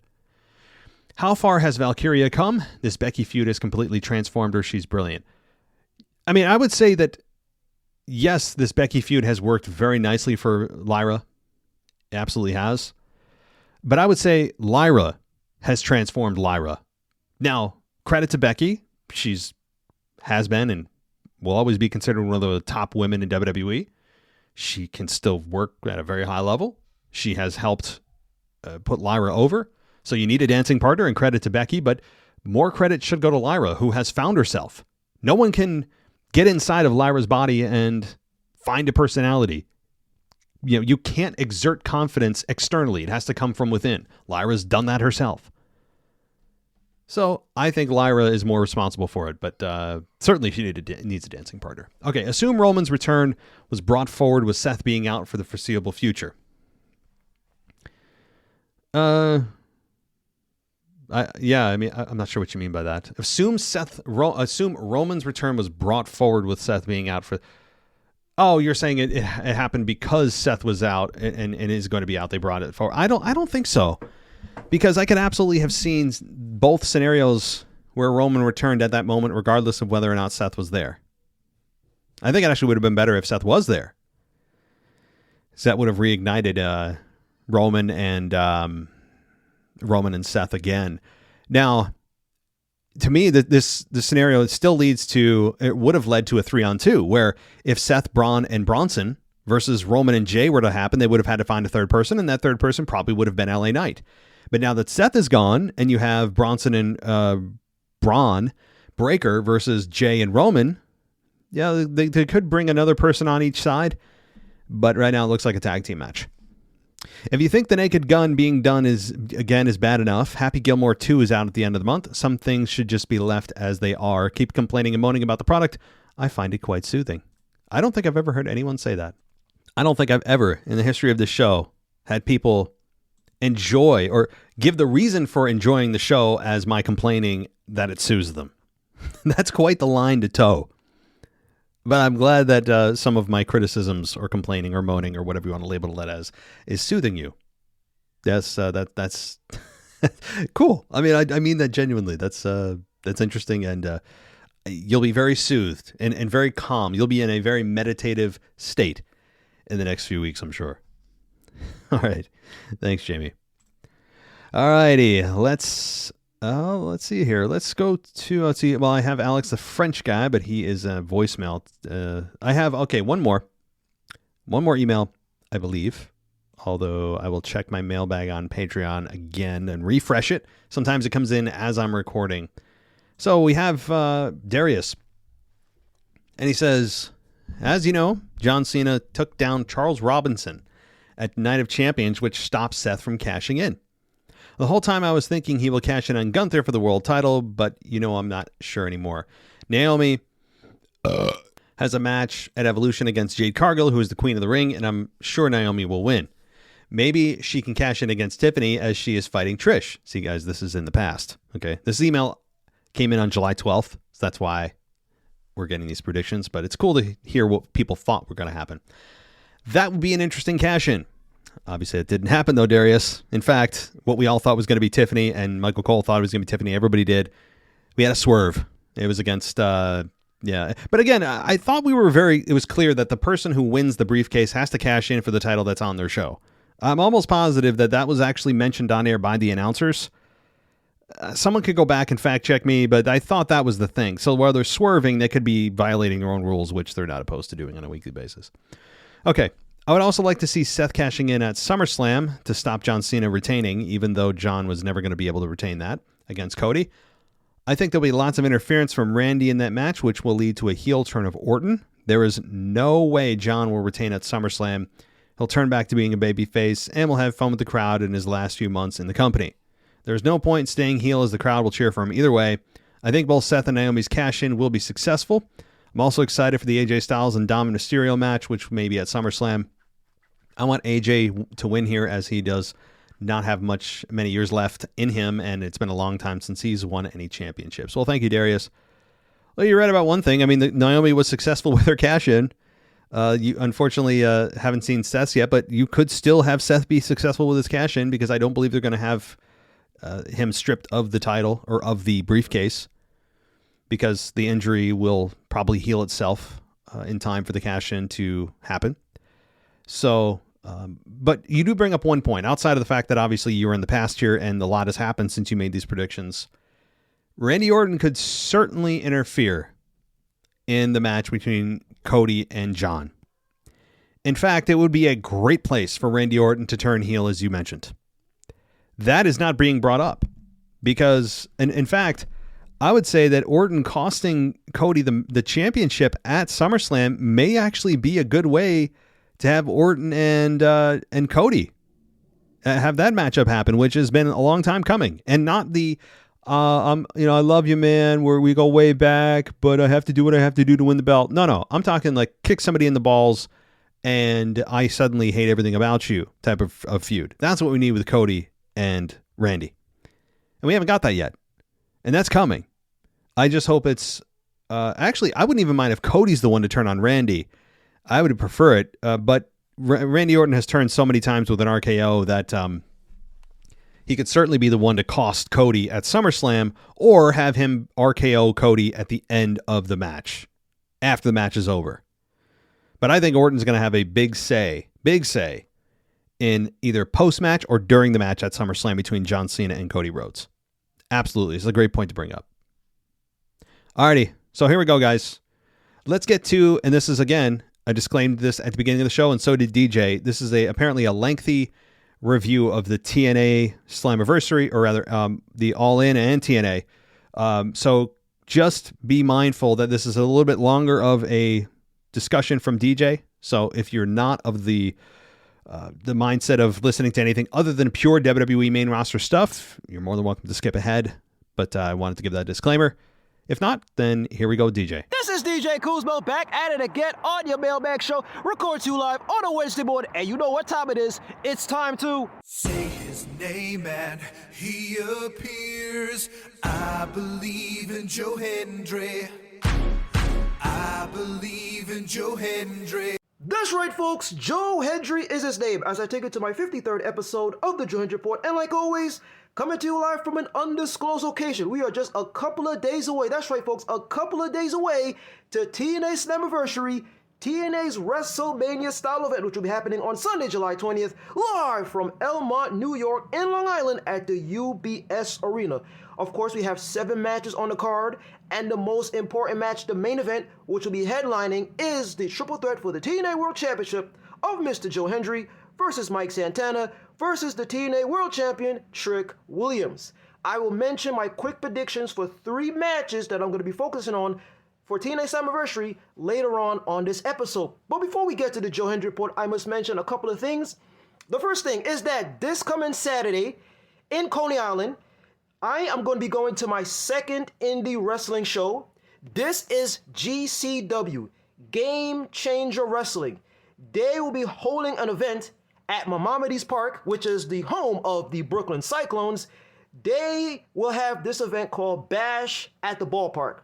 S4: How far has Valkyria come? This Becky feud has completely transformed her. She's brilliant. I mean, I would say that, yes, this Becky feud has worked very nicely for Lyra. It absolutely has. But I would say Lyra has transformed Lyra. Now, credit to Becky. Has been and will always be considered one of the top women in WWE. She can still work at a very high level. She has helped put Lyra over. So you need a dancing partner, and credit to Becky, but more credit should go to Lyra, who has found herself. No one can get inside of Lyra's body and find a personality. You can't exert confidence externally. It has to come from within. Lyra's done that herself. So I think Lyra is more responsible for it, but certainly she needs a dancing partner. Okay, assume Roman's return was brought forward with Seth being out for the foreseeable future. I'm not sure what you mean by that. Assume Roman's return was brought forward with Seth being out for. Oh, you're saying it happened because Seth was out and is going to be out. They brought it forward. I don't think so. Because I could absolutely have seen both scenarios where Roman returned at that moment, regardless of whether or not Seth was there. I think it actually would have been better if Seth was there. That would have reignited Roman and Seth again. Now, to me, this scenario still would have led to a 3-on-2, where if Seth, Braun, and Bronson versus Roman and Jay were to happen, they would have had to find a third person, and that third person probably would have been LA Knight. But now that Seth is gone, and you have Bronson and Braun Breaker versus Jay and Roman, yeah, they could bring another person on each side, but right now it looks like a tag team match. If you think the Naked Gun being done is bad enough, Happy Gilmore 2 is out at the end of the month. Some things should just be left as they are. Keep complaining and moaning about the product. I find it quite soothing. I don't think I've ever heard anyone say that. I don't think I've ever, in the history of this show, had people enjoy or give the reason for enjoying the show as my complaining that it soothes them. That's quite the line to toe. But I'm glad that some of my criticisms or complaining or moaning or whatever you want to label that as is soothing you. That's cool. I mean that genuinely. That's interesting, and you'll be very soothed and very calm. You'll be in a very meditative state in the next few weeks, I'm sure. All right. Thanks, Jamie. All righty. Let's see here. Let's see. Well, I have Alex, the French guy, but he is a voicemail. I have, one more email, I believe. Although I will check my mailbag on Patreon again and refresh it. Sometimes it comes in as I'm recording. So we have Darius. And he says, as you know, John Cena took down Charles Robinson at Night of Champions, which stopped Seth from cashing in. The whole time I was thinking he will cash in on Gunther for the world title, but I'm not sure anymore. Naomi has a match at Evolution against Jade Cargill, who is the queen of the ring, and I'm sure Naomi will win. Maybe she can cash in against Tiffany as she is fighting Trish. See, guys, this is in the past. Okay, this email came in on July 12th, so that's why we're getting these predictions, but it's cool to hear what people thought were going to happen. That would be an interesting cash-in. Obviously, it didn't happen, though, Darius. In fact, what we all thought was going to be Tiffany, and Michael Cole thought it was going to be Tiffany. Everybody did. We had a swerve. It was against Yeah. But again, I thought it was clear that the person who wins the briefcase has to cash in for the title that's on their show. I'm almost positive that was actually mentioned on air by the announcers. Someone could go back and fact check me, but I thought that was the thing. So while they're swerving, they could be violating their own rules, which they're not opposed to doing on a weekly basis. Okay. I would also like to see Seth cashing in at SummerSlam to stop John Cena retaining, even though John was never going to be able to retain that against Cody. I think there'll be lots of interference from Randy in that match, which will lead to a heel turn of Orton. There is no way John will retain at SummerSlam. He'll turn back to being a babyface and will have fun with the crowd in his last few months in the company. There's no point in staying heel as the crowd will cheer for him either way. I think both Seth and Naomi's cash-in will be successful. I'm also excited for the AJ Styles and Dom Mysterio match, which may be at SummerSlam. I want AJ to win here as he does not have many years left in him, and it's been a long time since he's won any championships. Well, thank you, Darius. Well, you're right about one thing. I mean, Naomi was successful with her cash-in. You unfortunately haven't seen Seth's yet, but you could still have Seth be successful with his cash-in because I don't believe they're going to have him stripped of the title or of the briefcase because the injury will probably heal itself in time for the cash-in to happen. So, but you do bring up one point outside of the fact that obviously you were in the past here and a lot has happened since you made these predictions. Randy Orton could certainly interfere in the match between Cody and John. In fact, it would be a great place for Randy Orton to turn heel, as you mentioned. That is not being brought up because, and in fact, I would say that Orton costing Cody the championship at SummerSlam may actually be a good way to have Orton and Cody have that matchup happen, which has been a long time coming, and not the I love you, man, where we go way back, but I have to do what I have to do to win the belt. No, I'm talking like kick somebody in the balls and I suddenly hate everything about you type of feud. That's what we need with Cody and Randy. And we haven't got that yet. And that's coming. I just hope it's actually, I wouldn't even mind if Cody's the one to turn on Randy. I would prefer it, but Randy Orton has turned so many times with an RKO that he could certainly be the one to cost Cody at SummerSlam or have him RKO Cody at the end of the match, after the match is over. But I think Orton's going to have a big say in either post-match or during the match at SummerSlam between John Cena and Cody Rhodes. Absolutely. It's a great point to bring up. Alrighty, so here we go, guys. Let's get to, and this is, again, I disclaimed this at the beginning of the show, and so did DJ. This is apparently a lengthy review of the TNA Slammiversary, or rather, the All In and TNA. So just be mindful that this is a little bit longer of a discussion from DJ. So if you're not of the mindset of listening to anything other than pure WWE main roster stuff, you're more than welcome to skip ahead. But I wanted to give that disclaimer. If not, then here we go, DJ.
S5: This is DJ Kuzmo back at it again on your Mailbag show. Record you live on a Wednesday morning, and you know what time it is. It's time to
S2: Say his name and he appears. I believe in Joe Hendry. I believe in Joe Hendry.
S5: That's right, folks. Joe Hendry is his name as I take it to my 53rd episode of the Joe Hendry Report. And like always, coming to you live from an undisclosed location. We are just a couple of days away. That's right, folks. A couple of days away to TNA Slammiversary, TNA's WrestleMania style event, which will be happening on Sunday, July 20th, live from Elmont, New York, in Long Island at the UBS Arena. Of course, we have 7 matches on the card, and the most important match, the main event, which will be headlining, is the triple threat for the TNA World Championship of Mr. Joe Hendry versus Mike Santana versus the TNA World Champion, Trick Williams. I will mention my quick predictions for 3 matches that I'm going to be focusing on for TNA Slammiversary later on this episode. But before we get to the Joe Hendry Report, I must mention a couple of things. The first thing is that this coming Saturday in Coney Island, I am going to be going to my second indie wrestling show. This is GCW, Game Changer Wrestling. They will be holding an event at Maimonides Park, which is the home of the Brooklyn Cyclones. They will have this event called Bash at the Ballpark.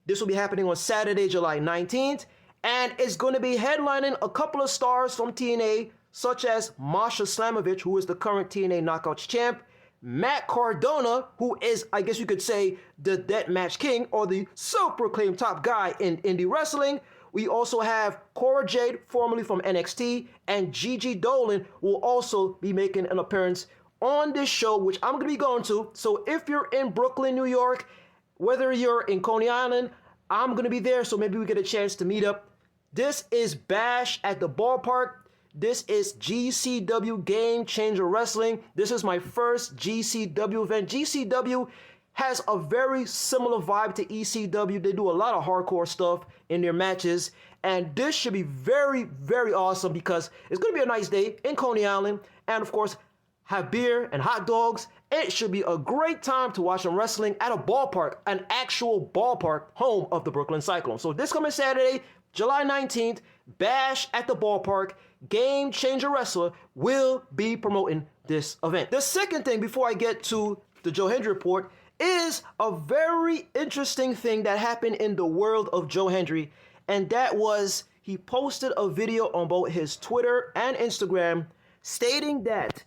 S5: This will be happening on Saturday, July 19th, and it's going to be headlining a couple of stars from TNA, such as Masha Slamovich, who is the current TNA Knockouts champ, Matt Cardona, who is, I guess you could say, the Deathmatch King or the self-proclaimed top guy in indie wrestling. We also have Cora Jade, formerly from NXT, and Gigi Dolan will also be making an appearance on this show, which I'm going to be going to. So if you're in Brooklyn, New York, whether you're in Coney Island, I'm going to be there, so maybe we get a chance to meet up. This is Bash at the Ballpark. This is GCW Game Changer Wrestling. This is my first GCW event. GCW has a very similar vibe to ECW. They do a lot of hardcore stuff in their matches. And this should be very, very awesome because it's going to be a nice day in Coney Island. And of course, have beer and hot dogs. It should be a great time to watch some wrestling at a ballpark, an actual ballpark, home of the Brooklyn Cyclones. So this coming Saturday, July 19th, Bash at the Ballpark, Game Changer Wrestler will be promoting this event. The second thing before I get to the Joe Hendry report is a very interesting thing that happened in the world of Joe Hendry, and that was he posted a video on both his Twitter and Instagram stating that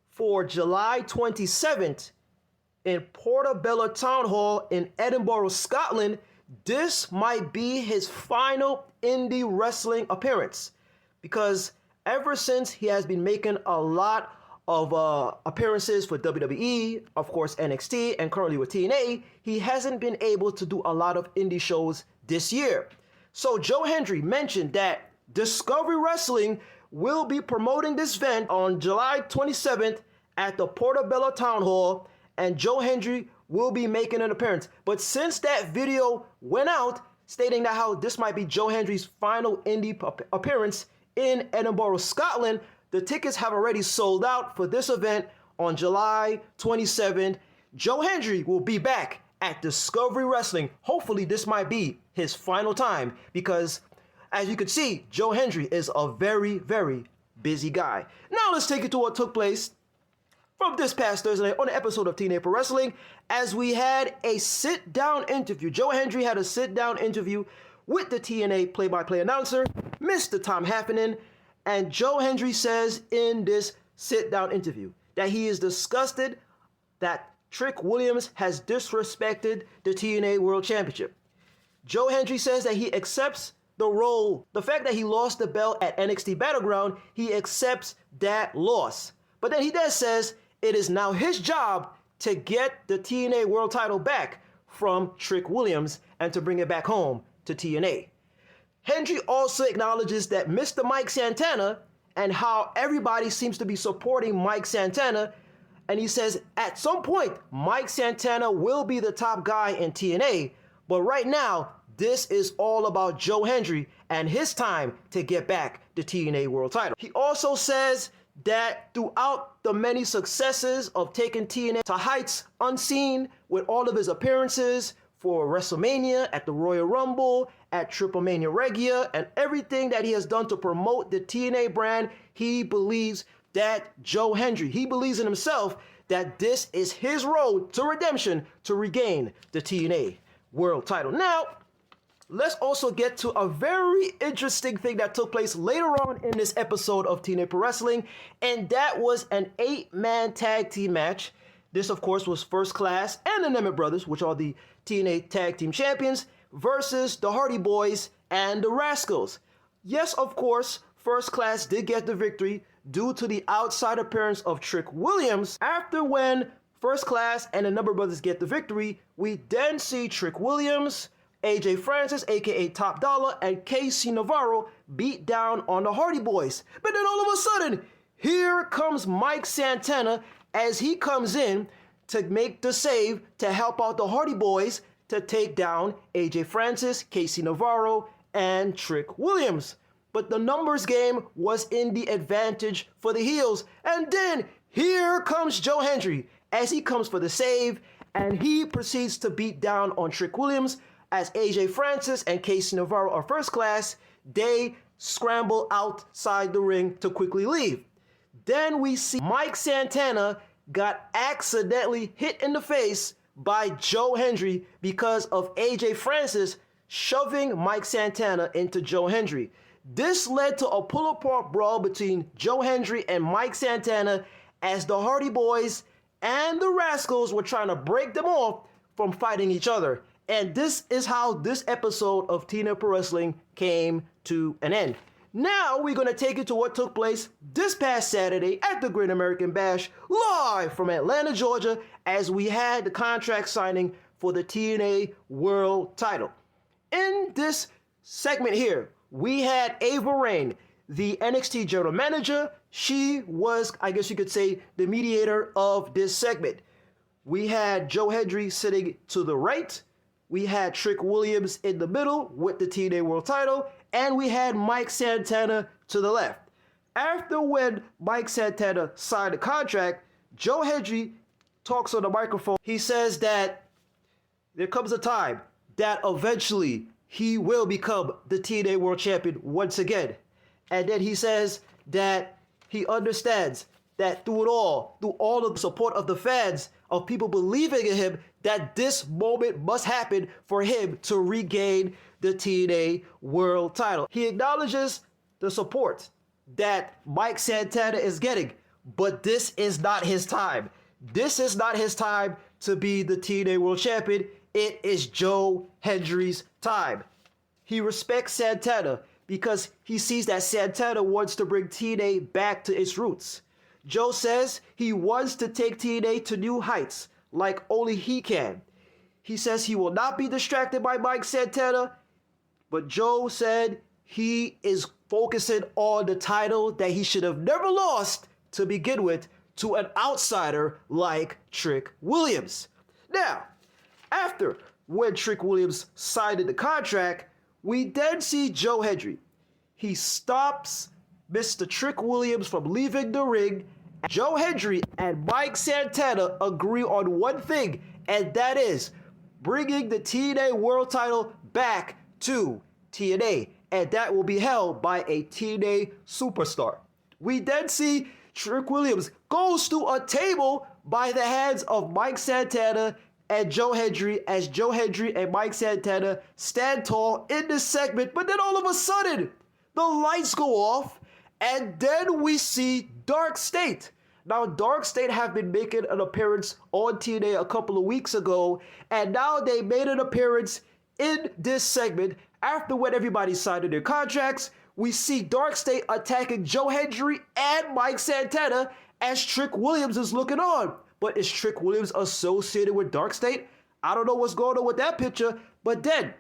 S5: for July 27th in Portobello Town Hall in Edinburgh, Scotland, this might be his final indie wrestling appearance, because ever since he has been making a lot of appearances for WWE, of course NXT, and currently with TNA, he hasn't been able to do a lot of indie shows this year. So Joe Hendry mentioned that Discovery Wrestling will be promoting this event on July 27th at the Portobello Town Hall, and Joe Hendry will be making an appearance. But since that video went out stating that how this might be Joe Hendry's final indie appearance in Edinburgh, Scotland, the tickets have already sold out for this event on July 27th. Joe Hendry will be back at Discovery Wrestling. Hopefully this might be his final time, because as you can see, Joe Hendry is a very, very busy guy. Now let's take it to what took place from this past Thursday on an episode of TNA Pro Wrestling, as we had a sit-down interview. Joe Hendry had a sit-down interview with the TNA play-by-play announcer, Mr. Tom Haffernan, and Joe Hendry says in this sit-down interview that he is disgusted that Trick Williams has disrespected the TNA World Championship. Joe Hendry says that he accepts the role, the fact that he lost the belt at NXT Battleground, he accepts that loss. But then he then says it is now his job to get the TNA World title back from Trick Williams and to bring it back home to TNA. Hendry also acknowledges that Mr. Mike Santana and how everybody seems to be supporting Mike Santana. And he says at some point, Mike Santana will be the top guy in TNA. But right now, this is all about Joe Hendry and his time to get back the TNA World title. He also says that throughout the many successes of taking TNA to heights unseen with all of his appearances for WrestleMania, at the Royal Rumble, at Triple Mania Regia, and everything that he has done to promote the TNA brand, he believes that Joe Hendry, he believes in himself that this is his road to redemption to regain the TNA World title. Now, let's also get to a very interesting thing that took place later on in this episode of TNA Pro Wrestling, and that was an 8-man tag team match. This, of course, was First Class and the Nemeth Brothers, which are the TNA Tag Team Champions, versus the Hardy Boys and the Rascals. Yes, of course, First Class did get the victory due to the outside appearance of Trick Williams. After when First Class and the Nemeth Brothers get the victory, we then see Trick Williams, AJ Francis, aka Top Dollar, and KC Navarro beat down on the Hardy Boys. But then all of a sudden, here comes Mike Santana as he comes in to make the save to help out the Hardy Boys to take down AJ Francis, KC Navarro, and Trick Williams. But the numbers game was in the advantage for the heels. And then here comes Joe Hendry as he comes for the save, and he proceeds to beat down on Trick Williams. As AJ Francis and KC Navarro are First Class, they scramble outside the ring to quickly leave. Then we see Mike Santana got accidentally hit in the face by Joe Hendry because of AJ Francis shoving Mike Santana into Joe Hendry. This led to a pull-apart brawl between Joe Hendry and Mike Santana as the Hardy Boys and the Rascals were trying to break them off from fighting each other. And this is how this episode of TNA Pro Wrestling came to an end. Now we're going to take you to what took place this past Saturday at the Great American Bash, live from Atlanta, Georgia, as we had the contract signing for the TNA World title. In this segment here, we had Ava Raine, the NXT General Manager. She was, I guess you could say, the mediator of this segment. We had Joe Hendry sitting to the right. We had Trick Williams in the middle with the TNA World title. And we had Mike Santana to the left. After when Mike Santana signed the contract, Joe Hendry talks on the microphone. He says that there comes a time that eventually he will become the TNA World Champion once again. And then he says that he understands that through all of the support of the fans, of people believing in him, that this moment must happen for him to regain the TNA World title. He acknowledges the support that Mike Santana is getting, but this is not his time. This is not his time to be the TNA World Champion. It is Joe Hendry's time. He respects Santana because he sees that Santana wants to bring TNA back to its roots. Joe says he wants to take TNA to new heights like only he can. He says he will not be distracted by Mike Santana, but Joe said he is focusing on the title that he should have never lost to begin with to an outsider like Trick Williams. Now, after when Trick Williams signed the contract, we then see Joe Hendry. He stops Mr. Trick Williams from leaving the ring. Joe Hendry and Mike Santana agree on one thing, and that is bringing the TNA World title back to TNA, and that will be held by a TNA superstar. We then see Trick Williams goes to a table by the hands of Mike Santana and Joe Hendry, as Joe Hendry and Mike Santana stand tall in this segment, but then all of a sudden, the lights go off, and then we see Dark State. Now, Dark State have been making an appearance on TNA a couple of weeks ago, and now they made an appearance in this segment. After when everybody signed their contracts, we see Dark State attacking Joe Hendry and Mike Santana as Trick Williams is looking on. But is Trick Williams associated with Dark State? I don't know what's going on with that picture, but then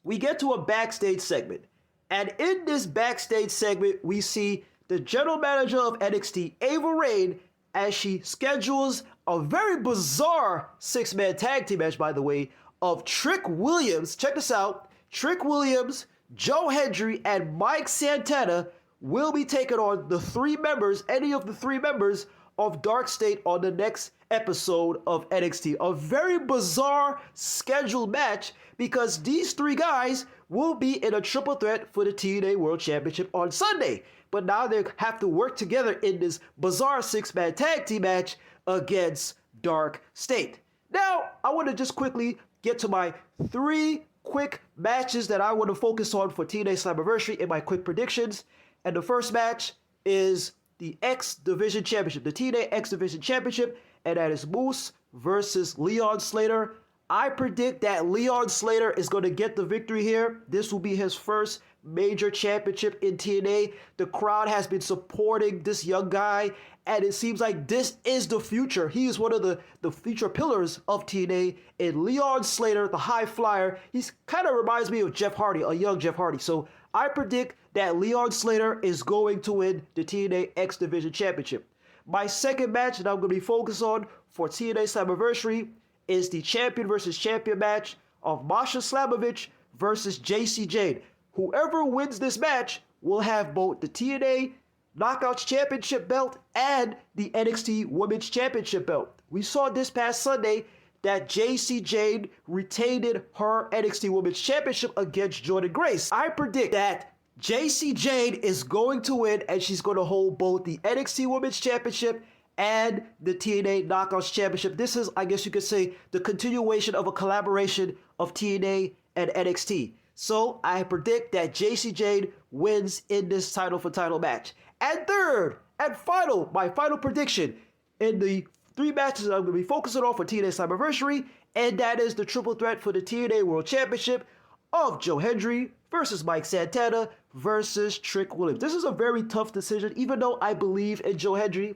S5: we get to a backstage segment. And in this backstage segment, we see the general manager of NXT, Ava Raine, as she schedules a very bizarre six-man tag team match, by the way, of Trick Williams. Check this out. Trick Williams, Joe Hendry, and Mike Santana will be taking on the three members, any of the three members of Dark State on the next episode of NXT. A very bizarre scheduled match because these three guys will be in a triple threat for the TNA World Championship on Sunday. But now they have to work together in this bizarre six-man tag team match against Dark State. Now, I want to just quickly get to my three quick matches that I want to focus on for TNA Slammiversary in my quick predictions. And the first match is the X Division Championship, the TNA X Division Championship, and that is Moose versus Leon Slater. I predict that Leon Slater is going to get the victory here. This will be his first major championship in TNA. The crowd has been supporting this young guy, and it seems like this is the future. He is one of the future pillars of TNA. And Leon Slater, the high flyer, he kind of reminds me of Jeff Hardy, a young Jeff Hardy. So I predict that Leon Slater is going to win the TNA X Division Championship. My second match that I'm going to be focused on for TNA Slammiversary is the champion versus champion match of Masha Slamovich versus JC Jade. Whoever wins this match will have both the TNA Knockouts Championship belt and the NXT Women's Championship belt. We saw this past Sunday that JC Jade retained her NXT Women's Championship against Jordynne Grace. I predict that JC Jade is going to win, and she's going to hold both the NXT Women's Championship and the TNA Knockouts Championship. This is, I guess you could say, the continuation of a collaboration of TNA and NXT. So I predict that JC Jade wins in this title for title match. And third and final, my final prediction in the three matches that I'm going to be focusing on for TNA Slammiversary, and that is the triple threat for the TNA World Championship of Joe Hendry versus Mike Santana versus Trick Williams. This is a very tough decision, even though I believe in Joe Hendry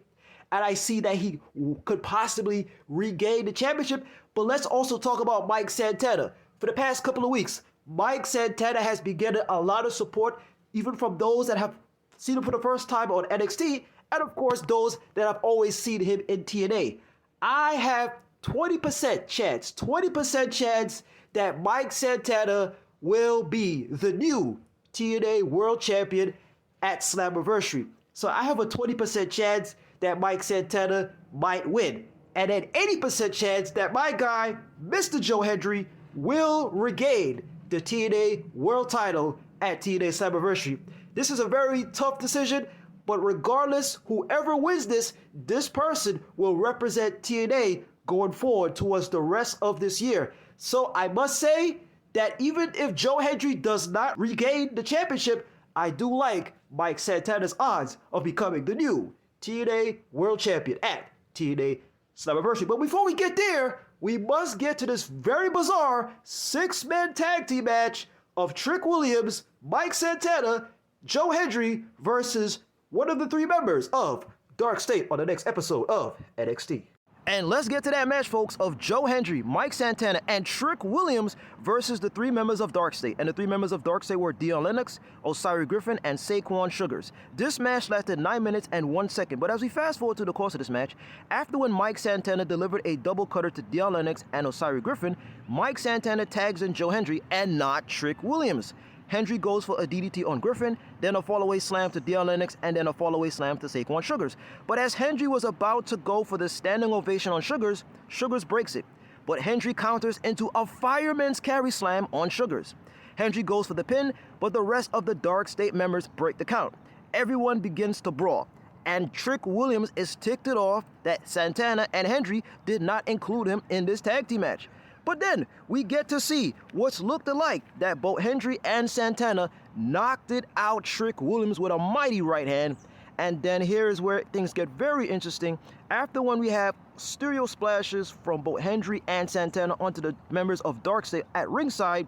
S5: and I see that he could possibly regain the championship. But let's also talk about Mike Santana. For the past couple of weeks, Mike Santana has been getting a lot of support, even from those that have seen him for the first time on NXT, and of course those that have always seen him in TNA. I have 20% chance that Mike Santana will be the new TNA World Champion at Slammiversary. So I have a 20% chance that Mike Santana might win, and an 80% chance that my guy, Mr. Joe Hendry, will regain the TNA World title at TNA Slammiversary. This is a very tough decision, but regardless, whoever wins this person will represent TNA going forward towards the rest of this year. So I must say that even if Joe Hendry does not regain the championship, I do like Mike Santana's odds of becoming the new TNA World Champion at TNA Slammiversary. But before we get there, we must get to this very bizarre 6-man tag team match of Trick Williams, Mike Santana, Joe Hendry versus one of the 3 members of Dark State on the next episode of NXT. And let's get to that match, folks, of Joe Hendry, Mike Santana, and Trick Williams versus the 3 members of Dark State. And the 3 members of Dark State were Dion Lennox, Osiris Griffin, and Saquon Sugars. This match lasted 9 minutes and 1 second. But as we fast forward to the course of this match, after when Mike Santana delivered a double cutter to Dion Lennox and Osiris Griffin, Mike Santana tags in Joe Hendry and not Trick Williams. Hendry goes for a DDT on Griffin, then a fallaway slam to Dion Lennox, and then a fallaway slam to Saquon Sugars. But as Hendry was about to go for the standing ovation on Sugars, Sugars breaks it. But Hendry counters into a fireman's carry slam on Sugars. Hendry goes for the pin, but the rest of the Dark State members break the count. Everyone begins to brawl, and Trick Williams is ticked off that Santana and Hendry did not include him in this tag team match. But then we get to see what's looked alike that both Hendry and Santana knocked it out Trick Williams with a mighty right hand. And then here's where things get very interesting. After when we have stereo splashes from both Hendry and Santana onto the members of Dark State at ringside,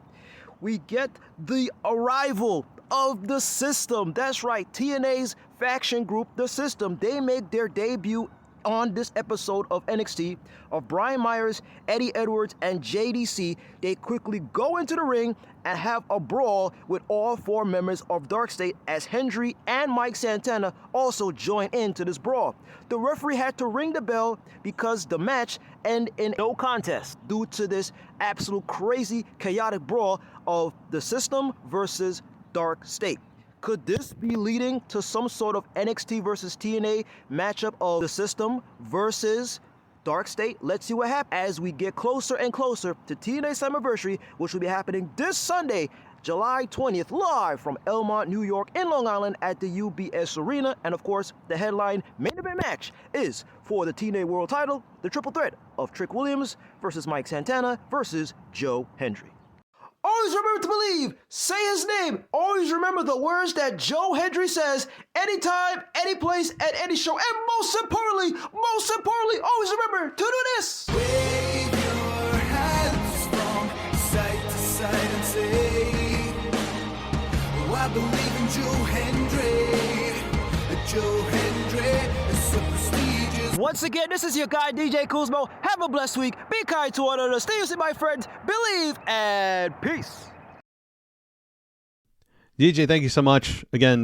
S5: we get the arrival of the System. That's right, TNA's faction group, the System. They make their debut on this episode of NXT of Brian Myers, Eddie Edwards, and JDC. They quickly go into the ring and have a brawl with all 4 members of Dark State as Hendry and Mike Santana also join into this brawl. The referee had to ring the bell because the match ended in no contest due to this absolute crazy chaotic brawl of the System versus Dark State. Could this be leading to some sort of NXT versus TNA matchup of the System versus Dark State? Let's see what happens as we get closer and closer to TNA Slammiversary, which will be happening this Sunday, July 20th, live from Elmont, New York, in Long Island at the UBS Arena. And of course, the headline main event match is for the TNA World title, the triple threat of Trick Williams versus Mike Santana versus Joe Hendry. Always remember to believe, say his name. Always remember the words that Joe Hendry says anytime, any place, at any show. And most importantly, always remember to do this.
S2: Wave your hands from side to side and say, oh, I believe in Joe Hendry. Joe Hendry is so prestigious.
S5: Once again, this is your guy, DJ Kuzmo. Have a blessed week. Be kind to one another. Stay safe, my friends. Believe and peace.
S4: DJ, thank you so much. Again,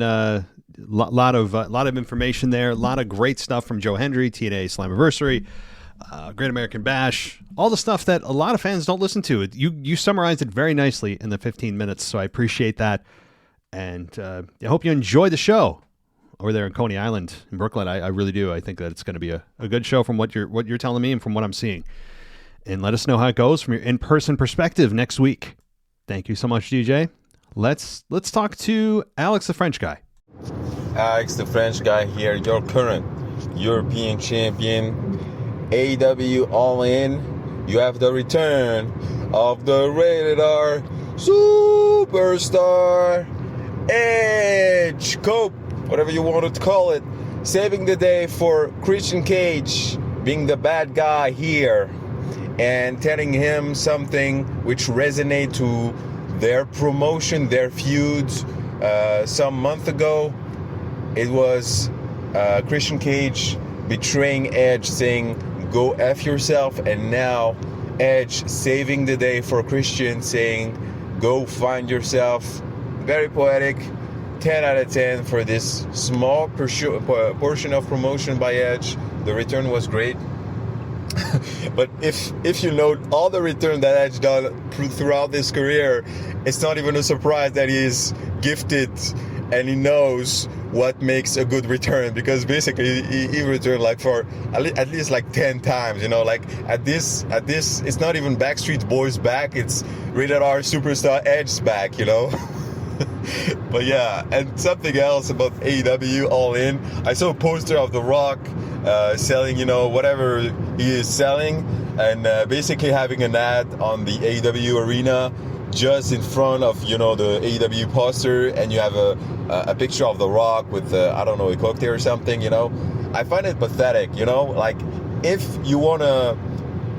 S4: lot of information there. A lot of great stuff from Joe Hendry, TNA Slammiversary, Great American Bash, all the stuff that a lot of fans don't listen to. You summarized it very nicely in the 15 minutes, so I appreciate that. And I hope you enjoyed the show over there in Coney Island in Brooklyn. I really do. I think that it's going to be a good show from what you're telling me and from what I'm seeing. And let us know how it goes from your in-person perspective next week. Thank you so much, DJ. Let's talk to Alex, the French guy.
S6: Alex, the French guy here, your current European champion, AEW All In. You have the return of the Rated R Superstar Edge Cope, whatever you wanted to call it, saving the day for Christian Cage being the bad guy here and telling him something which resonate to their promotion, their feuds. Some month ago, it was Christian Cage betraying Edge, saying, go F yourself, and now Edge saving the day for Christian, saying, go find yourself. Very poetic. 10 out of 10 for this small portion of promotion by Edge. The return was great. But if you note all the return that Edge done throughout his career, it's not even a surprise that he's gifted and he knows what makes a good return, because basically he returned like for at least like 10 times, you know, like at this it's not even Backstreet Boys back, it's rated R superstar Edge's back, you know. But yeah, and something else about AEW All In, I saw a poster of The Rock selling, you know, whatever he is selling, and basically having an ad on the AEW arena just in front of, you know, the AEW poster, and you have a picture of The Rock with, I don't know, a cocktail or something, you know. I find it pathetic, you know, like if you want to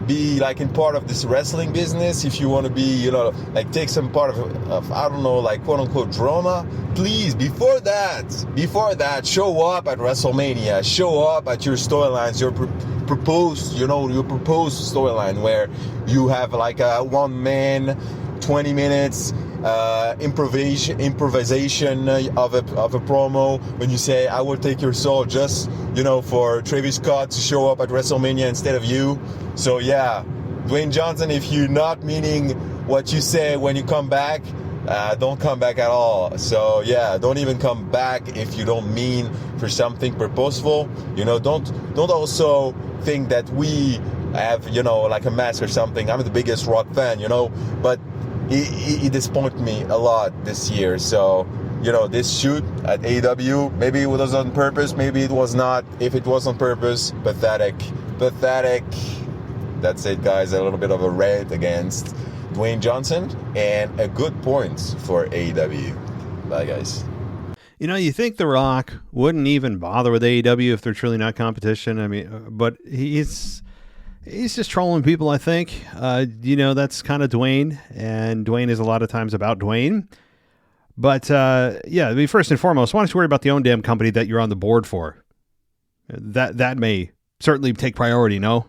S6: be like in part of this wrestling business, if you want to be, you know, like take some part of I don't know, like quote unquote drama, please, before that, show up at WrestleMania, show up at your storylines, your proposed storyline where you have like a one man 20 minutes improvisation of a promo, when you say, I will take your soul, just, you know, for Travis Scott to show up at WrestleMania instead of you. So yeah, Dwayne Johnson, if you're not meaning what you say when you come back, don't come back at all. So yeah, don't even come back if you don't mean for something purposeful. You know, don't also think that we have, you know, like a mask or something. I'm the biggest Rock fan, you know, but he disappointed me a lot this year. So, you know, this shoot at AEW, maybe it was on purpose, maybe it was not. If it was on purpose, pathetic. That's it, guys. A little bit of a rant against Dwayne Johnson, and a good point for AEW. Bye, guys.
S4: You know, you think The Rock wouldn't even bother with AEW if they're truly not competition. I mean, but he's just trolling people, I think. You know, that's kind of Dwayne, and Dwayne is a lot of times about Dwayne. But, yeah, I mean, first and foremost, why don't you worry about the own damn company that you're on the board for? That may certainly take priority, no?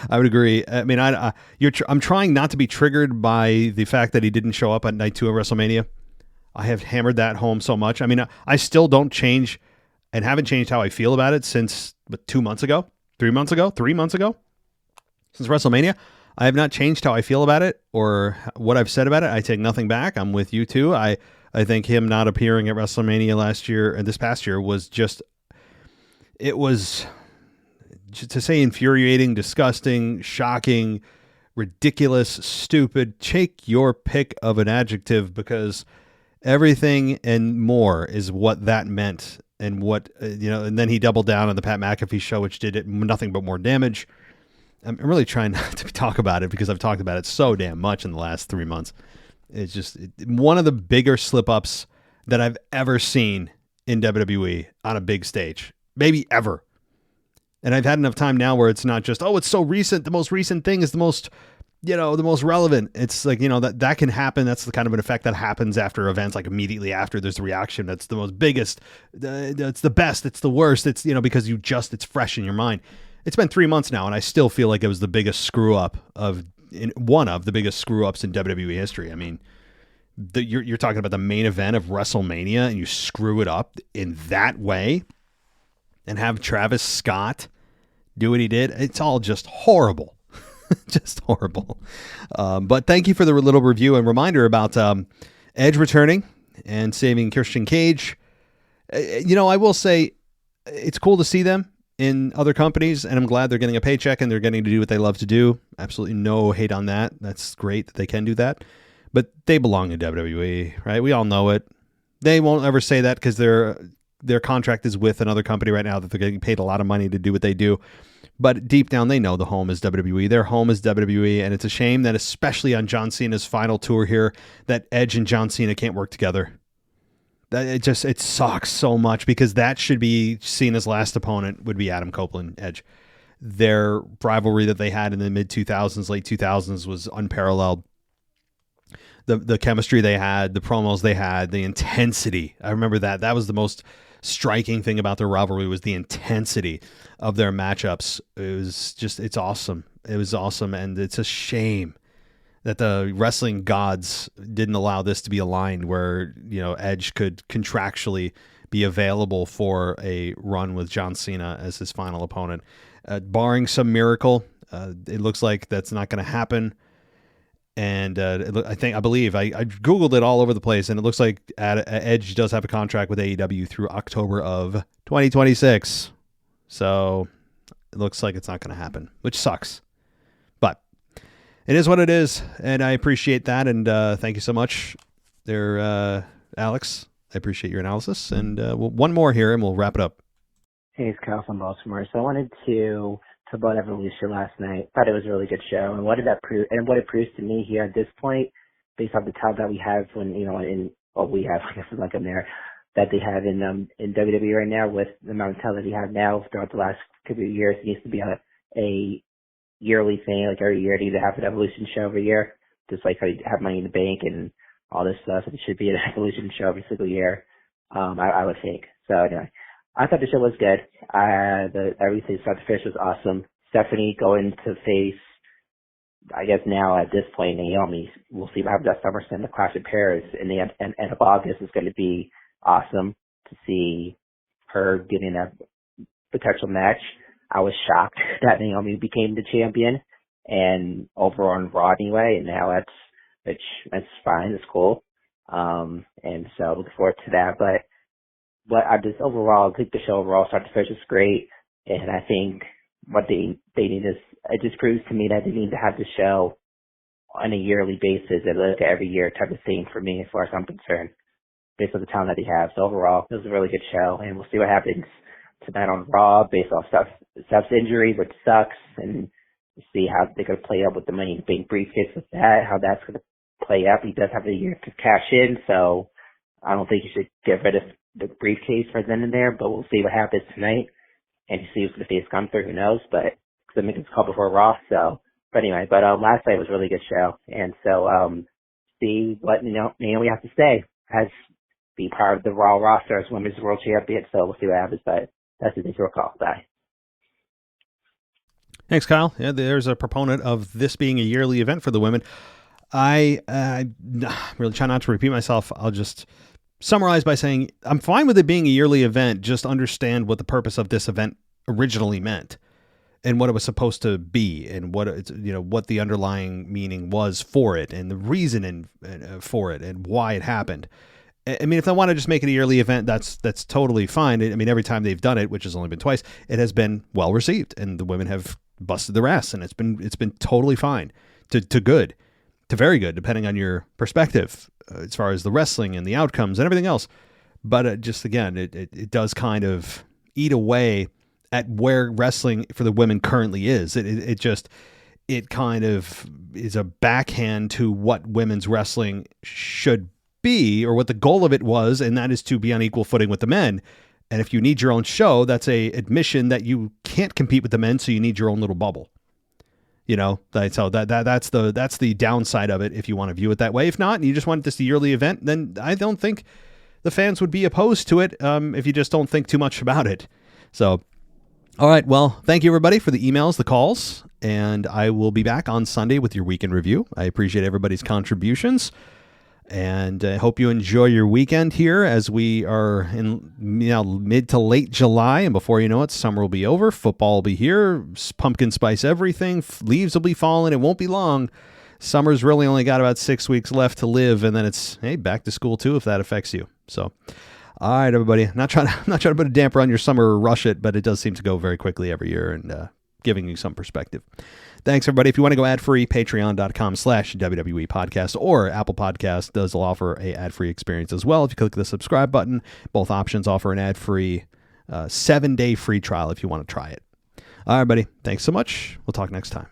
S4: I would agree. I mean, I'm trying not to be triggered by the fact that he didn't show up at night 2 of WrestleMania. I have hammered that home so much. I mean, I still don't change and haven't changed how I feel about it since 2 months ago, 3 months ago, since WrestleMania. I have not changed how I feel about it or what I've said about it. I take nothing back. I'm with you too. I think him not appearing at WrestleMania last year and this past year was just, it was, to say infuriating, disgusting, shocking, ridiculous, stupid. Take your pick of an adjective, because everything and more is what that meant. And what, you know, and then he doubled down on the Pat McAfee show, which did nothing but more damage. I'm really trying not to talk about it because I've talked about it so damn much in the last 3 months. It's just one of the bigger slip-ups that I've ever seen in WWE on a big stage. Maybe ever. And I've had enough time now where it's not just, oh, it's so recent. The most recent thing is the most, you know, the most relevant. It's like, you know, that can happen. That's the kind of an effect that happens after events, like immediately after there's a reaction. That's the most biggest. It's the best. It's the worst. It's, you know, because it's fresh in your mind. It's been 3 months now, and I still feel like it was the biggest screw up one of the biggest screw ups in WWE history. I mean, you're talking about the main event of WrestleMania, and you screw it up in that way, and have Travis Scott do what he did. It's all just horrible, just horrible. But thank you for the little review and reminder about Edge returning and saving Christian Cage. You know, I will say it's cool to see them in other companies, and I'm glad they're getting a paycheck and they're getting to do what they love to do. Absolutely no hate on that. That's great that they can do that. But they belong in WWE, right? We all know it. They won't ever say that because their contract is with another company right now that they're getting paid a lot of money to do what they do. But deep down, they know the home is WWE. Their home is WWE, and it's a shame that, especially on John Cena's final tour here, that Edge and John Cena can't work together. It sucks so much, because that should be Cena's last opponent would be Adam Copeland, Edge. their rivalry that they had in the mid 2000s, late 2000s was unparalleled. The chemistry they had, the promos they had, the intensity. I remember that was the most striking thing about their rivalry, was the intensity of their matchups. It's awesome. It was awesome. And it's a shame that the wrestling gods didn't allow this to be aligned, where, Edge could contractually be available for a run with John Cena as his final opponent. Barring some miracle, it looks like that's not going to happen. And I believe I Googled it all over the place, and it looks like Edge does have a contract with AEW through October of 2026. So it looks like it's not going to happen, which sucks. But it is what it is, and I appreciate that. And thank you so much there, Alex. I appreciate your analysis. And one more here, and we'll wrap it up.
S7: Hey, it's Kyle from Baltimore. So I wanted to talk about Evolution last night. Thought it was a really good show. And what did that prove? And what it proves to me here at this point, based off the talent that we have we have, I guess it's like I'm there, that they have in WWE right now, with the amount of talent that we have now throughout the last couple of years. It needs to be a yearly thing, like every year. They need to have an Evolution show every year, just like how you have Money in the Bank and all this stuff. It should be an Evolution show every single year, I would think. So anyway, I thought the show was good. Everything start to finish was awesome. Stephanie going to face, I guess now at this point, Naomi. We'll see what happens at SummerSlam. The Clash of Paris in the end of August is going to be awesome to see her getting a potential match. I was shocked that Naomi became the champion, and over on Raw anyway, and now that's fine. It's cool. And so looking forward to that. But I just overall, I think the show overall start to finish is great. And I think what they need is, it just proves to me that they need to have the show on a yearly basis and look at every year type of thing for me, as far as I'm concerned, based on the talent that they have. So overall, it was a really good show, and we'll see what happens tonight on Raw based off Seth's injury, which sucks, and see how they're going to play out with the Money in the Bank briefcase with that, how that's going to play out. He does have a year to cash in, so I don't think you should get rid of the briefcase for then and there, but we'll see what happens tonight and see who's going to face Gunther, who knows, but because I think it's called before Raw, so, but anyway, last night was a really good show, and so, see what, Naomi has to say, has be part of the Raw roster as Women's World Champion, so we'll see what happens, but that's the intro call. Bye.
S4: Thanks, Kyle. Yeah, there's a proponent of this being a yearly event for the women. I really try not to repeat myself. I'll just summarize by saying I'm fine with it being a yearly event. Just understand what the purpose of this event originally meant and what it was supposed to be, and what it's, what the underlying meaning was for it, and the reason for it, and why it happened. I mean, if they want to just make it a yearly event, that's totally fine. I mean, every time they've done it, which has only been twice, it has been well received, and the women have busted their ass, and it's been totally fine to good, to very good, depending on your perspective, as far as the wrestling and the outcomes and everything else. But just again, it does kind of eat away at where wrestling for the women currently is. It kind of is a backhand to what women's wrestling should be, or what the goal of it was, and that is to be on equal footing with the men. And if you need your own show, that's a admission that you can't compete with the men, so you need your own little bubble. So that's the downside of it, if you want to view it that way. If not, and you just want this a yearly event, then I don't think the fans would be opposed to it, if you just don't think too much about it. So, all right, well, thank you everybody for the emails, the calls, and I will be back on Sunday with your weekend review. I appreciate everybody's contributions. And I hope you enjoy your weekend here, as we are in mid to late July. And before you know it, summer will be over. Football will be here. Pumpkin spice everything. Leaves will be falling. It won't be long. Summer's really only got about 6 weeks left to live. And then it's, hey, back to school too, if that affects you. So, all right, everybody. I'm not trying to put a damper on your summer or rush it, but it does seem to go very quickly every year, and giving you some perspective. Thanks, everybody. If you want to go ad-free, patreon.com/WWE podcast, or Apple Podcast does offer a ad-free experience as well. If you click the subscribe button, both options offer an ad-free 7-day free trial if you want to try it. All right, everybody. Thanks so much. We'll talk next time.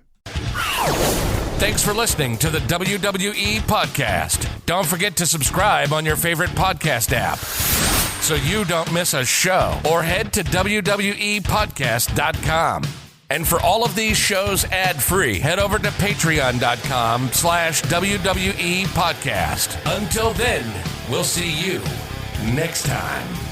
S8: Thanks for listening to the WWE Podcast. Don't forget to subscribe on your favorite podcast app so you don't miss a show, or head to WWEpodcast.com. And for all of these shows ad-free, head over to patreon.com/WWE podcast. Until then, we'll see you next time.